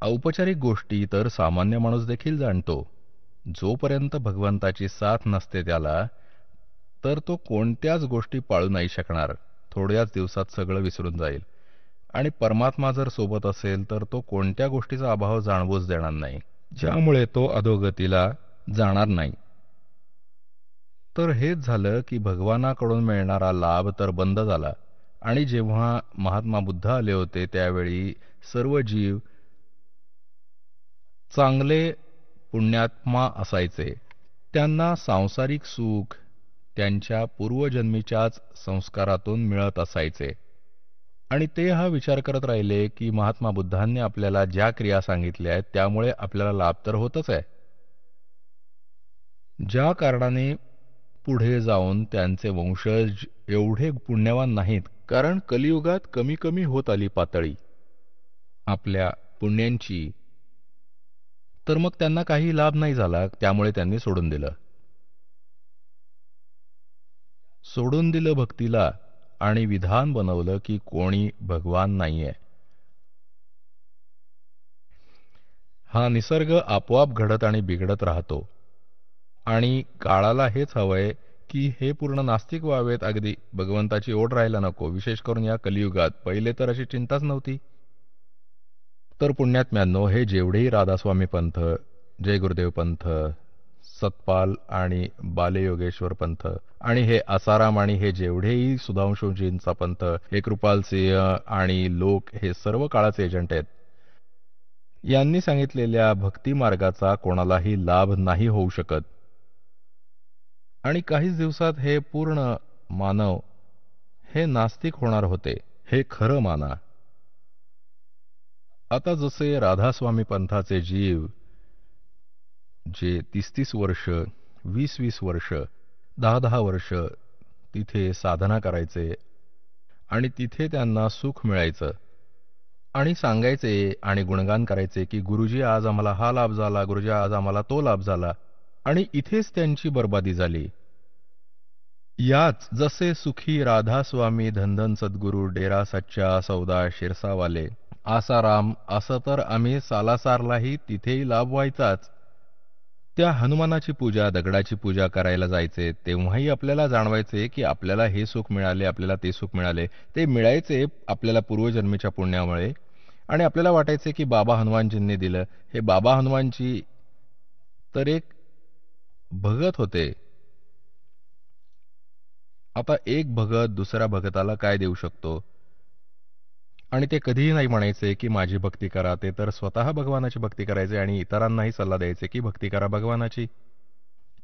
औपचारिक गोष्टी तर सामान्य माणूस देखील जाणतो. जोपर्यंत भगवंताची साथ नसते त्याला, तर तो कोणत्याच गोष्टी पाळू नाही शकणार. थोड्याच दिवसात सगळं विसरून जाईल. आणि परमात्मा जर सोबत असेल तर तो कोणत्या गोष्टीचा अभाव जाणवूच देणार नाही, ज्यामुळे तो अधोगतीला जाणार नाही. तर हेच झालं की भगवानाकडून मिळणारा लाभ तर बंद झाला. आणि जेव्हा महात्मा बुद्ध आले होते त्यावेळी सर्व जीव चांगले पुण्यात्मा असायचे. त्यांना सांसारिक सुख त्यांच्या पूर्वजन्मीच्याच संस्कारातून मिळत असायचे. आणि ते हा विचार करत राहिले की महात्मा बुद्धांनी आपल्याला ज्या क्रिया सांगितल्या आहेत त्यामुळे आपल्याला लाभ तर होतच आहे, ज्या कारणाने पुढे जाऊन त्यांचे वंशज एवढे पुण्यवान नाहीत. कारण कलियुगात कमी कमी होत आली पातळी आपल्या पुण्यांची. तर मग त्यांना काही लाभ नाही झाला, त्यामुळे त्यांनी सोडून दिलं भक्तीला, आणि विधान बनवलं की कोणी भगवान नाहीये. हा निसर्ग आपोआप घडत आणि बिघडत राहतो. आणि काळाला हेच हवंय की हे पूर्ण नास्तिक व्हावेत. अगदी भगवंताची ओढ राहायला नको, विशेष करून या कलियुगात. पहिले तर अशी चिंताच नव्हती. तर पुण्यात्म्यांनो, हे जेवढेही राधास्वामी पंथ, जय गुरुदेव पंथ, सतपाल आणि बालयोगेश्वर पंथ, आणि हे आसाराम, आणि हे जेवढेही सुधांशुजींचा पंथ, हे कृपाल सिंह आणि लोक, हे सर्व काळाचे एजंट आहेत. यांनी सांगितलेल्या भक्ती मार्गाचा कोणालाही लाभ नाही होऊ शकत. आणि काहीच दिवसात हे पूर्ण मानव हे नास्तिक होणार होते, हे खरं माना. आता जसे राधास्वामी पंथाचे जीव जे 30-30 वर्ष, 20-20 वर्ष, 10-10 वर्ष तिथे साधना करायचे, आणि तिथे त्यांना सुख मिळायचं, आणि सांगायचे आणि गुणगान करायचे की गुरुजी आज आम्हाला हा लाभ झाला, गुरुजी आज आम्हाला तो लाभ झाला, आणि इथेच त्यांची बर्बादी झाली. याच जसे सुखी राधा स्वामी धनधन सद्गुरू डेरा सच्चा सौदा शिरसावाले आसाराम असं तर आम्ही सालासारलाही तिथेही लाभ व्हायचाच. त्या हनुमानाची पूजा दगडाची पूजा करायला जायचे तेव्हाही आपल्याला जाणवायचे की आपल्याला हे सुख मिळाले, आपल्याला ते सुख मिळाले. ते मिळायचे आपल्याला पूर्वजन्मीच्या पुण्यामुळे आणि आपल्याला वाटायचे की बाबा हनुमानजींनी दिलं. हे बाबा हनुमानजी तर एक भगत होते. आता एक भगत दुसऱ्या भगताला काय देऊ शकतो? आणि ते कधीही नाही म्हणायचे की माझी भक्ती करा. ते तर स्वतः भगवानाची भक्ती करायचे आणि इतरांनाही सल्ला द्यायचे की भक्ती करा भगवानाची.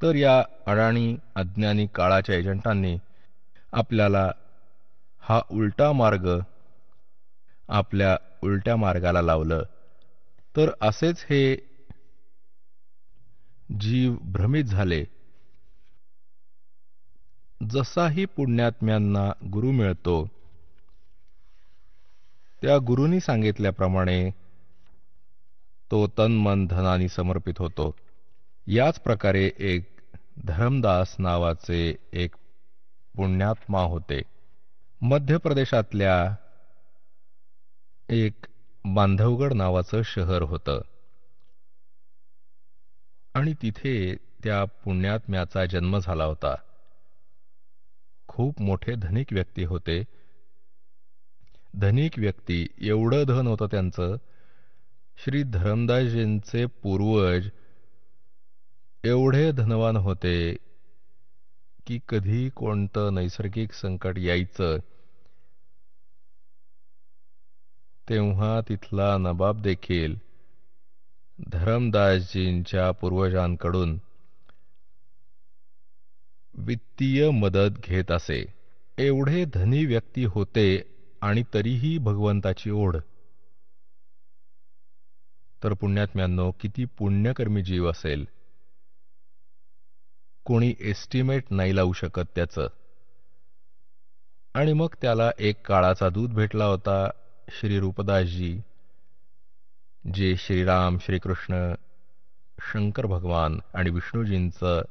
तर या अडाणी अज्ञानी काळाच्या एजंटांनी आपल्याला हा उलटा मार्ग आपल्या उलट्या मार्गाला लावलं. तर असेच हे जीव भ्रमित झाले. जसाही पुण्यात्म्यांना गुरु मिळतो त्या गुरूंनी सांगितल्याप्रमाणे तो तन मन धनानी समर्पित होतो. याच प्रकारे एक धरमदास नावाचे एक पुण्यात्मा होते. मध्य प्रदेशातल्या एक बांधवगड नावाचं शहर होतं आणि तिथे त्या पुण्यात्म्याचा जन्म झाला होता. खूप मोठे धनिक व्यक्ती होते. धनिक व्यक्ती, एवढं धन होतं त्यांचं. श्री धरमदासजींचे पूर्वज एवढे धनवान होते की कधी कोणतं नैसर्गिक संकट यायचं तेव्हा तिथला नवाब देखील धरमदासजींच्या पूर्वजांकडून वित्तीय मदत घेत असे. एवढे धनी व्यक्ती होते आणि तरीही भगवंताची ओढ. तर पुण्यात्म्यांनो, किती पुण्यकर्मी जीव असेल, कोणी एस्टिमेट नाही लावू शकत त्याचं. आणि मग त्याला एक काळाचा दूत भेटला होता, श्री रूपदासजी, जे श्रीराम, श्रीकृष्ण, शंकर भगवान आणि विष्णूजींचं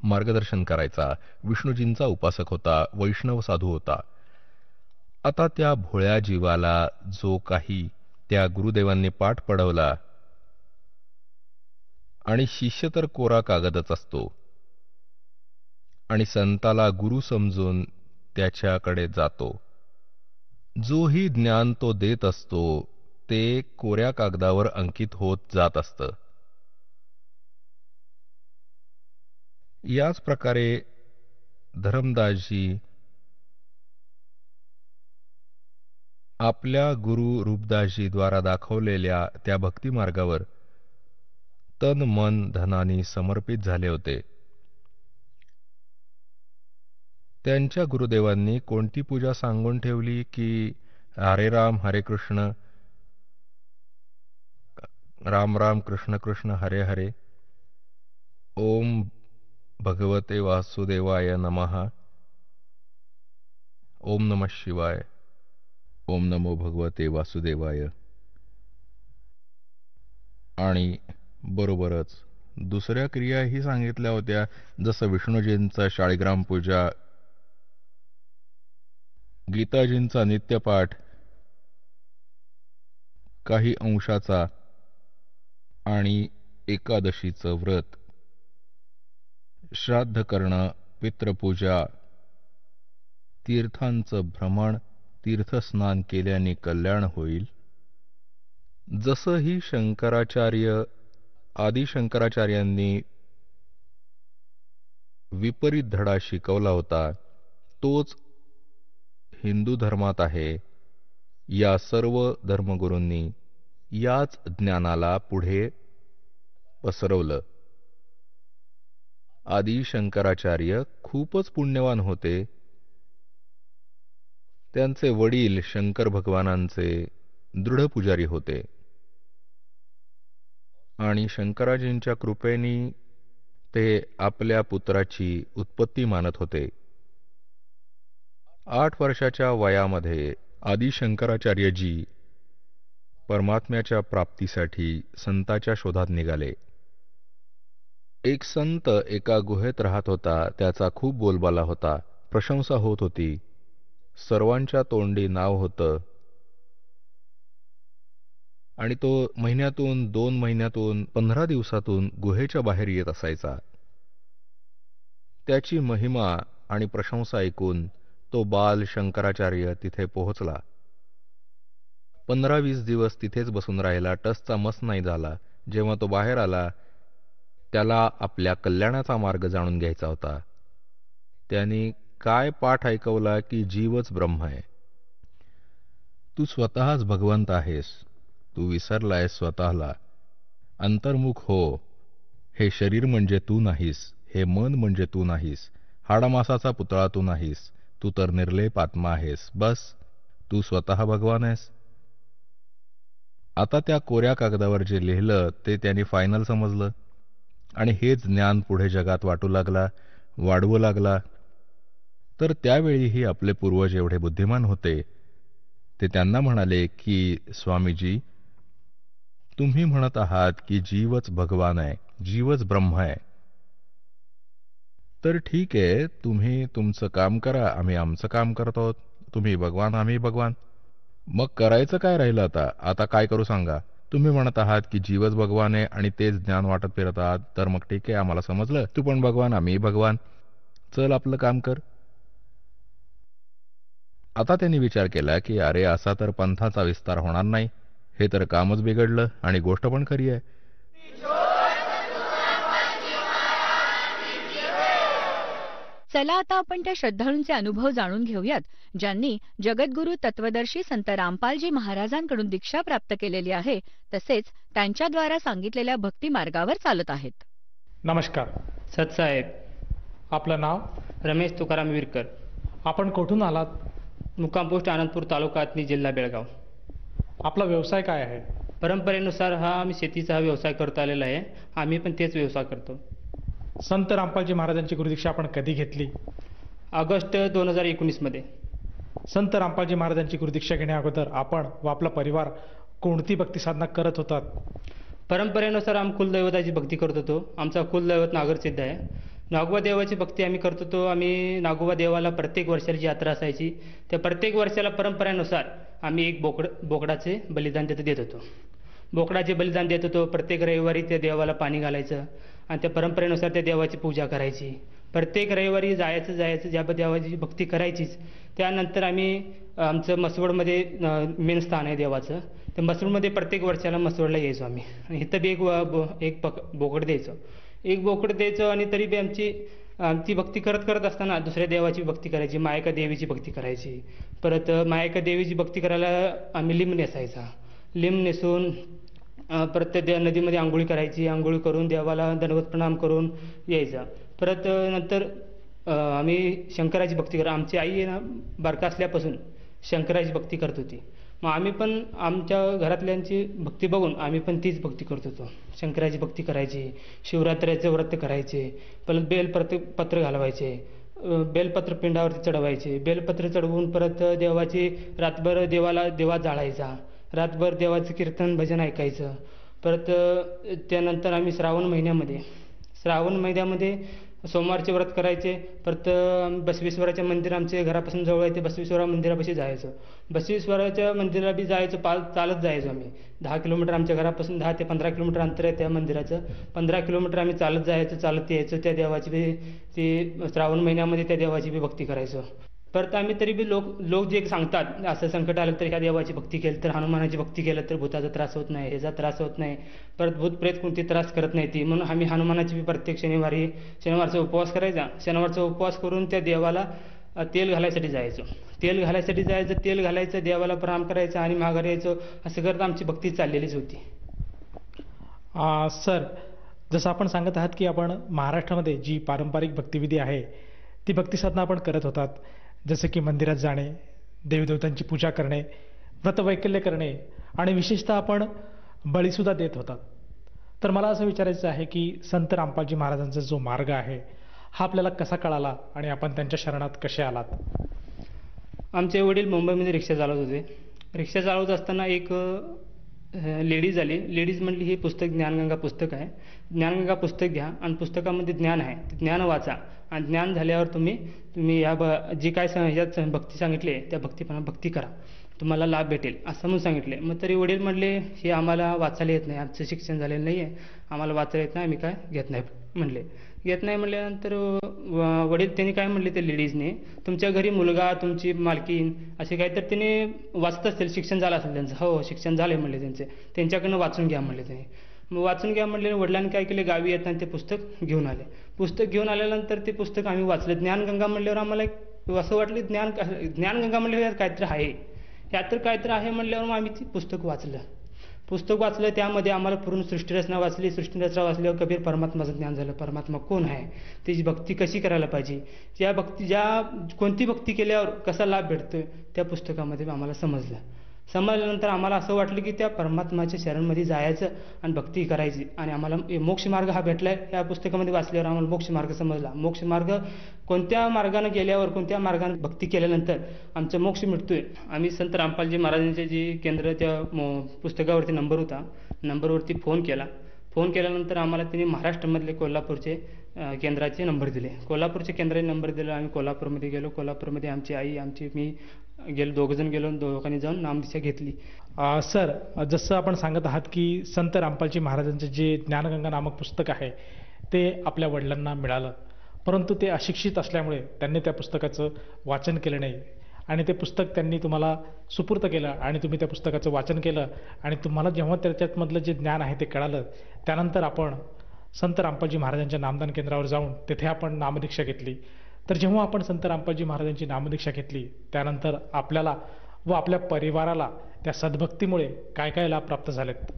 मार्गदर्शन करायचा. विष्णूजींचा उपासक होता, वैष्णव साधू होता. आता त्या भोळ्या जीवाला जो काही त्या गुरुदेवांनी पाठ पढवला, आणि शिष्य तर कोरा कागदच असतो, आणि संताला गुरु समजून त्याच्याकडे जातो. जोही ज्ञान तो देत असतो ते कोऱ्या कागदावर अंकित होत जात असतं. याच प्रकारे धरमदासजी आपल्या गुरु रूपदासजी द्वारा दाखवलेल्या त्या भक्तिमार्गावर तन मन धनानी समर्पित झाले होते. त्यांच्या गुरुदेवांनी कोणती पूजा सांगून ठेवली की हरे राम हरे कृष्ण, राम राम कृष्ण कृष्ण हरे हरे, ओम भगवते वासुदेवाय नमः, ओम नमः शिवाय, ओम नमो भगवते वासुदेवाय. आणि बरोबरच दुसऱ्या क्रियाही सांगितल्या होत्या, जसं विष्णूजींचा शाळीग्राम पूजा, गीताजींचा नित्यपाठ, काही अंशाचा, आणि एकादशीचं व्रत, श्राद्ध करणं, पितृपूजा, तीर्थांचं भ्रमण, तीर्थस्नान केल्याने कल्याण होईल. जसंही शंकराचार्य आदी शंकराचार्यांनी विपरीत धडा शिकवला होता तोच हिंदू धर्मात आहे. या सर्व धर्मगुरूंनी याच ज्ञानाला पुढे पसरवलं. आदी शंकराचार्य खूपच पुण्यवान होते. त्यांचे वडील शंकर भगवानांचे दृढ पुजारी होते आणि शंकराजींच्या कृपेने ते आपल्या पुत्राची उत्पत्ती मानत होते. 8 वर्षाच्या वयामध्ये आदी शंकराचार्यजी परमात्म्याच्या प्राप्तीसाठी संताच्या शोधात निघाले. एक संत एका गुहेत राहत होता. त्याचा खूप बोलबाला होता, प्रशंसा होत होती. सर्वांच्या तोंडी नाव होतं आणि तो महिन्यातून, 2 महिन्यातून, 15 दिवसातून गुहेच्या बाहेर येत असायचा. त्याची महिमा आणि प्रशंसा ऐकून तो बाल शंकराचार्य तिथे पोहोचला. 15-20 दिवस तिथेच बसून राहिला. टसचा मस नाही झाला. जेव्हा तो बाहेर आला, त्याला आपल्या कल्याणाचा मार्ग जाणून घ्यायचा होता. त्यांनी काय पाठ ऐकवला की जीवच ब्रह्म आहे. तू स्वतःच भगवंत आहेस. तू विसरलायस स्वतःला. अंतर्मुख हो. हे शरीर म्हणजे तू नाहीस. हे मन म्हणजे तू नाहीस. हाडामासाचा पुतळा तू नाहीस. तू तर निर्लेप आत्मा आहेस. बस, तू स्वतः भगवान आहेस. आता त्या कोऱ्या कागदावर जे लिहिलं ते त्यांनी फायनल समजलं आणि हेच ज्ञान पुढे जगात वाटू लागला, वाढवू लागला. तर त्यावेळीही आपले पूर्वज एवढे बुद्धिमान होते. ते त्यांना म्हणाले की स्वामीजी, तुम्ही म्हणत आहात की जीवच भगवान आहे, जीवच ब्रह्म आहे. तर ठीक आहे, तुम्ही तुमचं काम करा, आम्ही आमचं काम करत आहोत. तुम्ही भगवान, आम्ही भगवान. मग करायचं काय राहिलं आता? आता काय करू सांगा? तुम्ही म्हणत आहात की जीवच भगवान आहे आणि तेच ज्ञान वाटत फिरत आहात. तर मग ठीक आहे, आम्हाला समजलं. तू पण भगवान, आम्ही भगवान. चल आपलं काम कर. आता त्यांनी विचार केला की अरे, असा तर पंथाचा विस्तार होणार नाही. हे तर कामच बिघडलं आणि गोष्ट पण खरी आहे. चला आता आपण त्या श्रद्धाळूंचे अनुभव जाणून घेऊयात, ज्यांनी जगद्गुरू तत्वदर्शी संत रामपालजी महाराजांकडून दीक्षा प्राप्त केलेली आहे, तसेच त्यांच्याद्वारा सांगितलेल्या भक्ती मार्गावर चालत आहेत. नमस्कार. सतसाहेब. आपलं नाव? रमेश तुकाराम विरकर. आपण कुठून आलात? मुक्काम पोस्ट आनंदपूर, तालुका आथणी, जिल्हा बेळगाव. आपला व्यवसाय काय आहे? परंपरेनुसार आम्ही शेतीचा व्यवसाय करत आलेला आहे. आम्ही पण तेच व्यवसाय करतो. संत रामपालजी महाराजांची गुरुदीक्षा आपण कधी घेतली? ऑगस्ट 2019 मध्ये. संत रामपालजी महाराजांची गुरुदीक्षा घेण्या अगोदर आपण व आपला परिवार कोणती भक्ती साधना करत होतात? परंपरेनुसार आम्ही कुलदैवताची भक्ती करत होतो. आमचा कुलदैवत नागरसिद्ध आहे. नागोबा देवाची भक्ती आम्ही करत होतो. आम्ही नागोबा देवाला प्रत्येक वर्षाची यात्रा असायची. त्या प्रत्येक वर्षाला परंपरेनुसार आम्ही एक बोकडाचे बलिदान तिथे देत होतो. बोकडाचे बलिदान देत होतो. प्रत्येक रविवारी त्या देवाला पाणी घालायचं आणि त्या परंपरेनुसार त्या देवाची पूजा करायची. प्रत्येक रविवारी जायचं ज्या देवाची भक्ती करायचीच. त्यानंतर आम्ही आमचं मसवडमध्ये मेन स्थान आहे देवाचं. त्या मसवडमध्ये प्रत्येक वर्षाला मसवडला यायचो आम्ही. आणि इथं बी एक बोकड द्यायचो. एक बोकड द्यायचं आणि तरी बी आमची भक्ती करत असताना दुसऱ्या देवाची भक्ती करायची. मायका देवीची भक्ती करायची. परत मायका देवीची भक्ती करायला आम्ही लिंब नेसायचा. लिंब नेसून परत त्या नदीमध्ये आंघोळी करायची. आंघोळी करून देवाला दंडवत प्रणाम करून यायचा. परत नंतर आम्ही शंकराची भक्ती आमची आई बारका असल्यापासून शंकराची भक्ती करत होती. मग आम्ही पण आमच्या घरातल्यांची भक्ती बघून आम्ही पण तीच भक्ती करत होतो. शंकराची भक्ती करायची. शिवरात्रीचं व्रत करायचे. परत पत्र घालवायचे. बेलपत्र पिंडावरती चढवायचे. बेलपत्र चढवून परत देवाची रातभर देवा जाळायचा. रातभर देवाचं कीर्तन भजन ऐकायचं. परत त्यानंतर आम्ही श्रावण महिन्यामध्ये सोमवारचे व्रत करायचे. परत बसवेश्वराच्या मंदिर आमच्या घरापासून जवळ आहे. ते बसवेश्वरा मंदिरापाशी जायचं. बसवेश्वराच्या मंदिराला बी जायचं. चालत जायचो आम्ही. 10 किलोमीटर आमच्या घरापासून 10 ते 15 किलोमीटर अंतर आहे त्या मंदिराचं. 15 किलोमीटर आम्ही चालत जायचं, चालत यायचं. त्या देवाची बी ती श्रावण महिन्यामध्ये त्या देवाची बी भक्ती करायचो. परत आम्ही तरी बी लोक जे सांगतात असं संकट आलं तर ह्या देवाची भक्ती केली तर, हनुमानाची भक्ती केलं तर भूताचा त्रास होत नाही, ह्याचा त्रास होत नाही. परत भूत प्रेत कोणती त्रास करत नाही ती. म्हणून आम्ही हनुमानाची बी प्रत्येक शनिवारचा उपवास करायचा. शनिवारचा उपवास करून त्या देवाला तेल घालायसाठी जायचो. तेल घालायचं, देवाला प्रणाम करायचं आणि माघारी यायचो. असं करत आमची भक्ती चाललेलीच होती. सर, जसं आपण सांगत आहात की आपण महाराष्ट्रामध्ये जी पारंपरिक भक्तिविधी आहे ती भक्ती साधना आपण करत होतात. जसं की मंदिरात जाणे, देवदेवतांची पूजा करणे, व्रतवैकल्य करणे आणि विशेषतः आपण बळीसुद्धा देत होतात. तर मला असं विचारायचं आहे की संत रामपालजी महाराजांचा जो मार्ग आहे हा आपल्याला कसा कळाला आणि आपण त्यांच्या शरणात कसे आलात? आमचे वडील मुंबईमध्ये रिक्षा चालवत होते. रिक्षा चालवत असताना एक लेडीज आली. लेडीज म्हणली हे पुस्तक ज्ञानगंगा पुस्तक आहे, ज्ञानगंगा पुस्तक घ्या आणि पुस्तकामध्ये ज्ञान आहे ते ज्ञान वाचा आणि ज्ञान झाल्यावर तुम्ही जी काय ह्यात भक्ती सांगितली आहे त्या भक्ती करा, तुम्हाला लाभ भेटेल असं म्हणून सांगितले. मग तरी वडील म्हणले हे आम्हाला वाचायला येत नाही, आमचं शिक्षण झालेलं नाही आहे, आम्हाला वाचायला येत नाही, आम्ही काय घेत नाही म्हणले. येत नाही म्हणल्यानंतर वडील त्यांनी काय म्हणले त्या लेडीजने, तुमच्या घरी मुलगा तुमची मालकीन असे काय तर त्याने वाचत असतील, शिक्षण झालं असेल त्यांचं. हो शिक्षण झालं आहे म्हणले त्यांच्याकडनं वाचून घ्या म्हणले त्यांनी. मग वाचून घ्या म्हणले. वडिलांनी काय केले, गावी येताना ते पुस्तक घेऊन आले. पुस्तक घेऊन आल्यानंतर ते पुस्तक आम्ही वाचलं. ज्ञानगंगा म्हणल्यावर आम्हाला असं वाटलं ज्ञानगंगा म्हणल्यावर यात काहीतरी आहे, यात तर काहीतरी आहे म्हणल्यावर मग आम्ही ती पुस्तक वाचलं. त्यामध्ये आम्हाला पूर्ण सृष्टीरचना वाचली. सृष्टीरचना वाचल्यावर कबीर परमात्माचं ज्ञान झालं. परमात्मा कोण आहे, त्याची भक्ती कशी करायला पाहिजे, कोणती भक्ती केल्यावर कसा लाभ भेटतोय त्या पुस्तकामध्ये आम्हाला समजल्यानंतर आम्हाला असं वाटलं की त्या परमात्माच्या शरणमध्ये जायचं आणि भक्ती करायची. आणि आम्हाला मोक्ष मार्ग हा भेटलाय. या पुस्तकामध्ये वाचल्यावर आम्हाला मोक्ष मार्ग समजला. मोक्ष मार्ग कोणत्या मार्गाने गेल्यावर, कोणत्या मार्गाने भक्ती केल्यानंतर आमचा मोक्ष मिळतोय. आम्ही संत रामपालजी महाराजांचे जे केंद्र त्या पुस्तकावरती नंबर होता, नंबरवरती फोन केल्यानंतर आम्हाला त्यांनी महाराष्ट्रामधले कोल्हापूरचे केंद्राचे नंबर दिले. कोल्हापूरचे केंद्राचे नंबर दिले. आम्ही कोल्हापूरमध्ये गेलो. कोल्हापूरमध्ये आमची आई, मी गेलो, दोघंजण गेलो. दोघांनी जाऊन नामदीक्षा घेतली. सर, जसं आपण सांगत आहात की संत रामपालजी महाराजांचे जे ज्ञानगंगा नामक पुस्तक आहे ते आपल्या वडिलांना मिळालं, परंतु ते अशिक्षित असल्यामुळे त्यांनी त्या पुस्तकाचं वाचन केलं नाही आणि ते पुस्तक त्यांनी तुम्हाला सुपूर्त केलं आणि तुम्ही त्या पुस्तकाचं वाचन केलं आणि तुम्हाला जेव्हा त्याच्यामधलं जे ज्ञान आहे ते कळालं, त्यानंतर आपण संत रामपालजी महाराजांच्या नामदान केंद्रावर जाऊन तिथे आपण नामदीक्षा घेतली. तर जेव्हा आपण संत रामपालजी महाराजांची नामदीक्षा घेतली त्यानंतर आपल्याला व आपल्या परिवाराला त्या सद्भक्तीमुळे काय काय लाभ प्राप्त झालेत?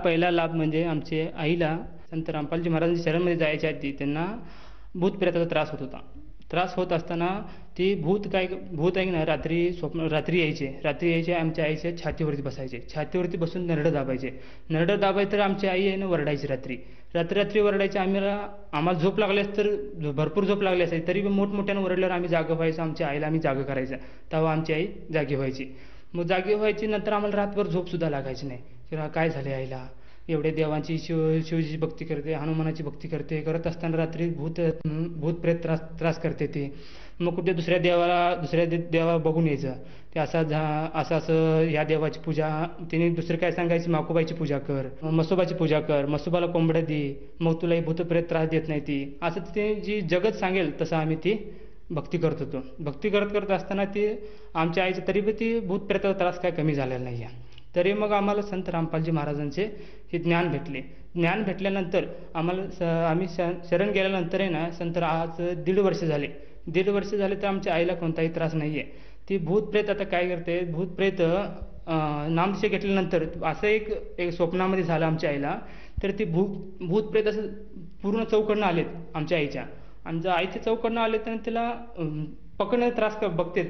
पहिला लाभ म्हणजे आमच्या आईला संत रामपालजी महाराजांच्या शरणमध्ये जायच्या आधी त्यांना भूत प्रेताचा त्रास होत असताना ती भूत आहे ना, रात्री यायचे आमच्या आईच्या छातीवरती बसायचे. छातीवरती बसून नरडं दाबायचे तर आमची आई आहे ना वरडायची. रात्री वरडायची. आम्हाला झोप लागल्यास तर भरपूर झोप लागली असायची, तरी मोठमोठ्यानं वरडल्यावर आम्ही जागं व्हायचं. आमच्या आईला आम्ही जागं करायचं, तेव्हा आमची आई जागी व्हायची. मग जागी व्हायची नंतर आम्हाला रातभर झोपसुद्धा लागायची नाही. किंवा काय झाले आईला, एवढे देवांची शिवजीची भक्ती करते, हनुमानाची भक्ती करत असताना रात्री भूत प्रेत त्रास करते ते. मग कुठे दुसऱ्या देवाला बघून यायचं ते असं ह्या देवाची पूजा, तिने दुसरं काय सांगायची, माकोबाईची पूजा कर, मसोबाची पूजा कर, मसोबाला कोंबड्या दे, मग तुला भूत प्रेत त्रास देत नाही ती. असं ते जी जगत सांगेल तसं आम्ही ती भक्ती करत होतो. भक्ती करत असताना ती आमच्या आईचं तरी ती भूत प्रेताचा त्रास काय कमी झालेला नाही आहे. तरी मग आम्हाला संत रामपालजी महाराजांचे हे ज्ञान भेटले. ज्ञान भेटल्यानंतर आम्ही शरण गेल्यानंतर आहे ना, संत आज 1.5 वर्ष झाले तर आमच्या आईला कोणताही त्रास नाही आहे. ती भूतप्रेत आता काय करते, भूतप्रेत नामदीक्षा घेतल्यानंतर असं एक स्वप्नामध्ये झालं आमच्या आईला. तर ती भूतप्रेत असं पूर्ण चौकडनं आलेत आमच्या आईच्या, आणि जर आईच्या चौकडनं आले तर तिला पकडण्याचा त्रास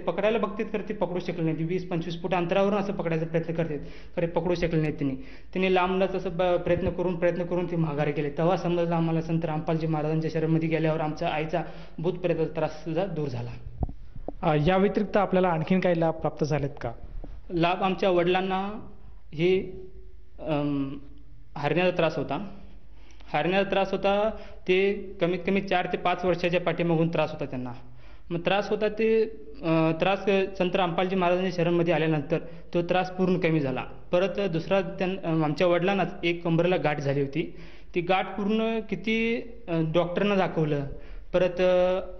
पकडायला बघतेत, तर ती पकडू शकले नाही. 20-25 फूट अंतरावरून असं पकडायचा प्रयत्न करतात, खरे पकडू शकले नाही. तिने लांबनच असं प्रयत्न करून ती माघारी गेले. तेव्हा समजलं आम्हाला संत रामपालजी महाराजांच्या शरणमध्ये गेल्यावर आमच्या आईचा भूतप्रेताचा त्रास सुद्धा दूर झाला. या व्यतिरिक्त आपल्याला आणखीन काही लाभ प्राप्त झालेत का? लाभ आमच्या वडिलांना हे हरण्याचा त्रास होता. ते कमीत कमी 4 ते 5 वर्षाच्या पाठीमागून त्रास होता त्यांना. मग त्रास संत रामपालजी महाराजांच्या शरणमध्ये आल्यानंतर तो त्रास पूर्ण कमी झाला. परत दुसरा आमच्या वडिलांनाच एक कंबरेला गाठ झाली होती. ती गाठ पूर्ण किती डॉक्टरांना दाखवलं, परत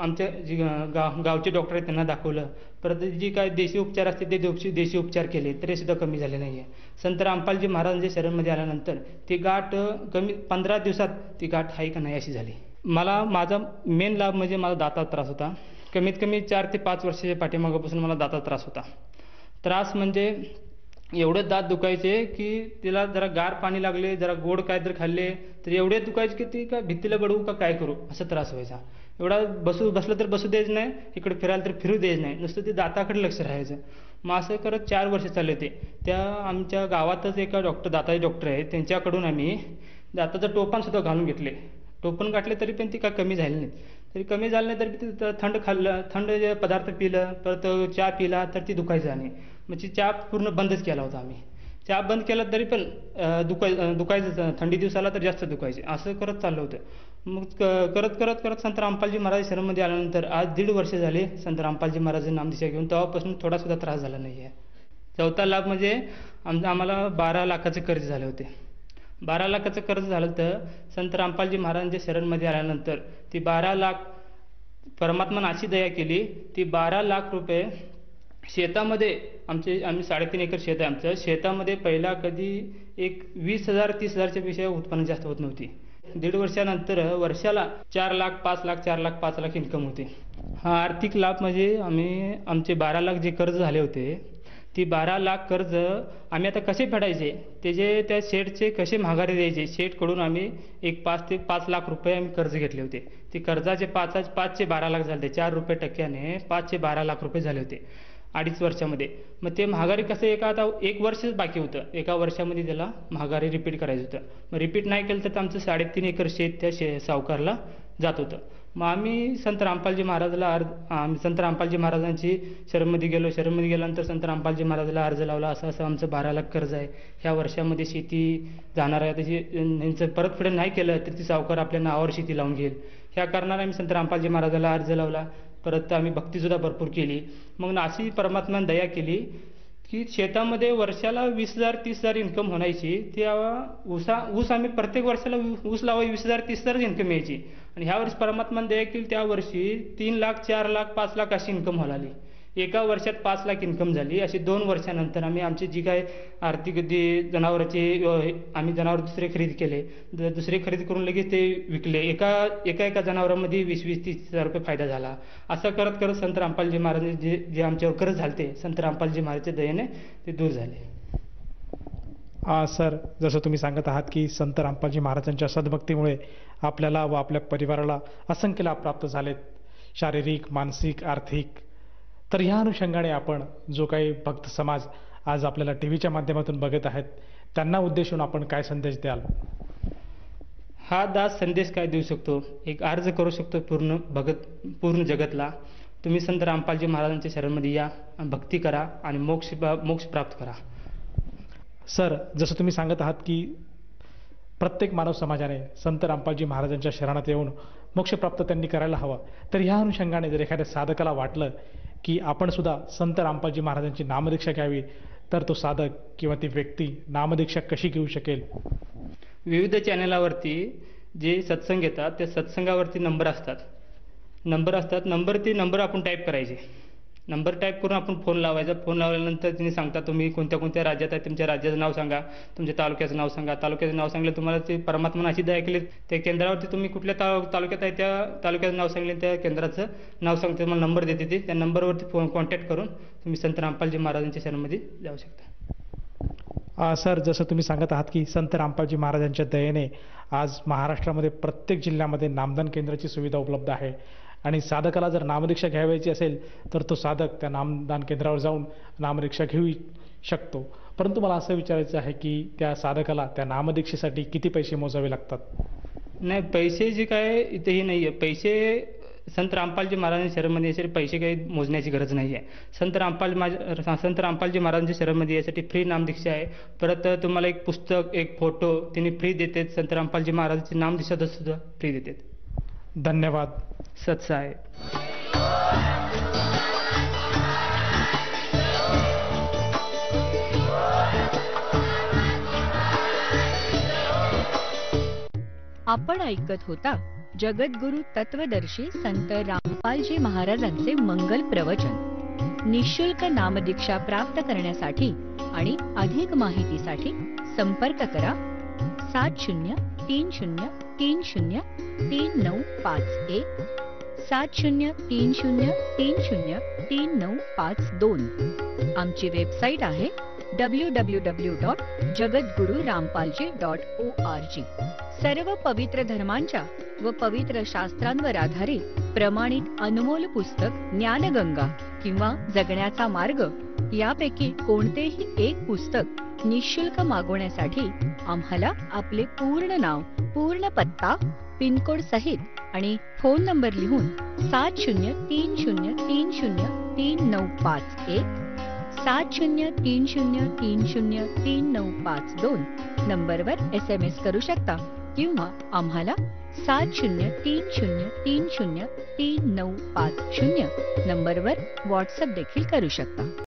आमच्या जी गावचे डॉक्टर आहेत त्यांना दाखवलं, परत जी काय देशी उपचार असते ते देशी उपचार केले तरी सुद्धा कमी झाले नाही आहे. संत रामपालजी महाराजांच्या शरणमध्ये आल्यानंतर ती गाठ कमी 15 दिवसात ती गाठ आहे का नाही अशी झाली. माझा मेन लाभ म्हणजे मला दाताचा त्रास होता. कमीत कमी 4 ते 5 वर्षाच्या पाठीमागापासून मला दाताचा त्रास होता. त्रास म्हणजे एवढे दात दुखायचे की तिला जरा गार पाणी लागले, जरा गोड काहीतरी खाल्ले तर एवढे दुखायचे की ती का भित्तीला बडवू का काय करू असा त्रास व्हायचा. एवढा बसलं तर बसू द्यायचं नाही, इकडे फिरायला तर फिरू द्यायचं नाही, नुसतं ते दाताकडे लक्ष राहायचं. मग असं करत 4 वर्ष चालले होते. त्या आमच्या गावातच एका दाताचे डॉक्टर आहेत, त्यांच्याकडून आम्ही दाताचं टोपण सुद्धा घालून घेतले. टोपण गाठले तरी पण ती काय कमी झाली नाही. तरी थंड जे पदार्थ पिलं, परत चहा पिला तर ती दुखायचं नाही. मग ती चहा पूर्ण बंदच केला होता आम्ही. चहा बंद केला तरी पण दुखायचं, थंडी दिवसाला तर जास्त दुखायचे, असं करत चाललं होतं. मग करत करत करत संत रामपालजी महाराज शरणमध्ये आल्यानंतर आज 1.5 वर्ष झाले संत रामपालजी महाराज नामदीक्षा घेऊन, तेव्हापासून थोडा सुद्धा त्रास झाला नाही आहे. चौथा लाभ म्हणजे आम्हाला 12 लाखाचे कर्ज झाले होते. 12 लाखाचं कर्ज झालं तर संत रामपालजी महाराजांच्या शरणमध्ये आल्यानंतर ती 12 लाख परमात्मानं अशी दया केली, ती 12 लाख रुपये शेतामध्ये आम्ही 3.5 एकर शेत आहे आमचं. शेतामध्ये पहिला कधी एक 20,000 30,000च्या पेक्षा उत्पन्न जास्त होत नव्हती. 1.5 वर्षानंतर वर्षाला 4 लाख 5 लाख 4 लाख 5 लाख इन्कम होते. हा आर्थिक लाभ म्हणजे आमचे 12 लाख जे कर्ज झाले होते, ती 12 लाख कर्ज आम्ही आता कसे फेडायचे, त्या शेडचे कसे माघारी द्यायचे, शेडकडून आम्ही एक 5 ते 5 लाख रुपये आम्ही कर्ज घेतले होते. ते कर्जाचे 5चे 12 लाख झाले, 4 रुपये टक्क्याने 5चे 12 लाख रुपये झाले होते 2.5 वर्षामध्ये. मग ते महागारी कसं आता 1 वर्षच बाकी होतं, 1 वर्षामध्ये त्याला महागारी रिपीट करायचं होतं. मग रिपीट नाही केलं तर आमचं 3.5 एकर शेत त्या सावकारला जात होतं. मग आम्ही संत रामपालजी महाराजांची शरणमध्ये गेलो. शरणमध्ये गेल्यानंतर संत रामपालजी महाराजाला अर्ज लावला, असं आमचं 12 लाख कर्ज आहे, ह्या वर्षामध्ये शेती जाणार आहे, त्याची यांचं परतफेड नाही केलं तर ती सावकार आपल्या नावावर शेती लावून घेईल. ह्या कारणाने आम्ही संत रामपालजी महाराजाला अर्ज लावला. परत आम्ही भक्तीसुद्धा भरपूर केली. मग अशी परमात्म्याने दया केली की शेतामध्ये वर्षाला 20,000 30,000 इन्कम होण्याची, त्या ऊस आम्ही प्रत्येक वर्षाला ऊस लावाय 20,000 30,000 इन्कम यायची. आणि ह्या वर्षी परमात्माने दया केली, त्या वर्षी 3 लाख 4 लाख 5 लाख अशी इन्कम व्हायला. 1 वर्षात 5 लाख इन्कम झाली. अशी 2 वर्षानंतर आम्ही आमची जी काय आर्थिक आम्ही जनावर दुसरे खरेदी केले, दुसरे खरेदी करून लगेच ते विकले. एका जनावरांमध्ये 20-30 हजार रुपये फायदा झाला. असं करत करत संत रामपालजी महाराज जे आमच्यावर कर्ज झालते, संत रामपालजी महाराजच्या दयेने ते दूर झाले. सर, जसं तुम्ही सांगत आहात की संत रामपालजी महाराजांच्या सद्भक्तीमुळे आपल्याला व आपल्या परिवाराला असंख्य लाभ प्राप्त झालेत, शारीरिक, मानसिक, आर्थिक. तर ह्या अनुषंगाने आपण जो काही भक्त समाज आज आपल्याला टीव्हीच्या माध्यमातून बघत आहेत, त्यांना उद्देशून आपण काय संदेश द्याल? हा दास संदेश काय देऊ शकतो, एक अर्ज करू शकतो पूर्ण जगतला, तुम्ही संत रामपालजी महाराजांच्या शरणमध्ये या, भक्ती करा आणि मोक्ष प्राप्त करा. सर, जसं तुम्ही सांगत आहात की प्रत्येक मानव समाजाने संत रामपालजी महाराजांच्या शरणात येऊन मोक्ष प्राप्त त्यांनी करायला हवं. तर ह्या अनुषंगाने जर एखाद्या साधकाला वाटलं की आपण सुद्धा संत रामपालजी महाराजांची नामदीक्षा घ्यावी, तर तो साधक किंवा ती व्यक्ती नामदीक्षा कशी घेऊ शकेल? विविध चॅनलावरती जे सत्संग येतात, त्या सत्संगावरती नंबर असतात. नंबर आपण टाईप करायचे. नंबर टाईप करून आपण फोन लावायचा. फोन लावल्यानंतर तिने सांगता तुम्ही कोणत्या राज्यात आहे, तुमच्या राज्याचं नाव सांगा, तुमच्या तालुक्याचं नाव सांगा. तालुक्याचं नाव सांगलं तुम्हाला ते परमात्माने अशी दया केली, त्या केंद्रावरती तुम्ही कुठल्या तालुक्यात आहे त्या तालुक्याचं नाव सांगले, त्या केंद्राचं नाव सांगते, तुम्हाला नंबर देते. ते त्या नंबरवरती कॉन्टॅक्ट करून तुम्ही संत रामपालजी महाराजांच्या शरणमध्ये जाऊ शकता. सर, जसं तुम्ही सांगत आहात की संत रामपालजी महाराजांच्या दयेने आज महाराष्ट्रामध्ये प्रत्येक जिल्ह्यामध्ये नामदान केंद्राची सुविधा उपलब्ध आहे. आणि साधकाला जर नामदीक्षा घ्यावयाची असेल तर तो साधक त्या नामदान केंद्रावर जाऊन नामदीक्षा घेऊ शकतो. परंतु मला असं विचारायचं आहे की त्या साधकाला त्या नामदीक्षेसाठी किती पैसे मोजावे लागतात? नाही, पैसे जे काय इथेही नाही आहे. पैसे संत रामपालजी महाराजांच्या शरणमध्ये यासाठी पैसे काही मोजण्याची गरज नाही आहे. संत रामपालजी महाराजांच्या शरणमध्ये यासाठी फ्री नामदीक्षा आहे. परत तुम्हाला एक पुस्तक, एक फोटो तिने फ्री देतात. संत रामपालजी महाराजांची नामदीक्षा सुद्धा फ्री देतात. धन्यवाद. सत्साहेब. आपण ऐकत होता जगद्गुरु तत्वदर्शी संत रामपालजी महाराजांचे मंगल प्रवचन. निःशुल्क नामदीक्षा प्राप्त करण्यासाठी आणि अधिक माहितीसाठी संपर्क करा 7030303951 7030303952. आमची वेबसाईट आहे www.jagadgururampalji.org. सर्व पवित्र धर्मांच्या व पवित्र शास्त्रांवर आधारित प्रमाणित अनमोल पुस्तक ज्ञानगंगा किंवा जगण्याचा मार्ग यापैकी कोणतेही एक पुस्तक निःशुल्क मागवण्यासाठी आम्हाला आपले पूर्ण नाव, पूर्ण पत्ता, पिनकोड सहित आणि फोन नंबर लिहून 7030303951 7030303952 नंबरवर SMS करू शकता किंवा आम्हाला 7030303950 नंबरवर व्हॉट्सअप देखील करू शकता.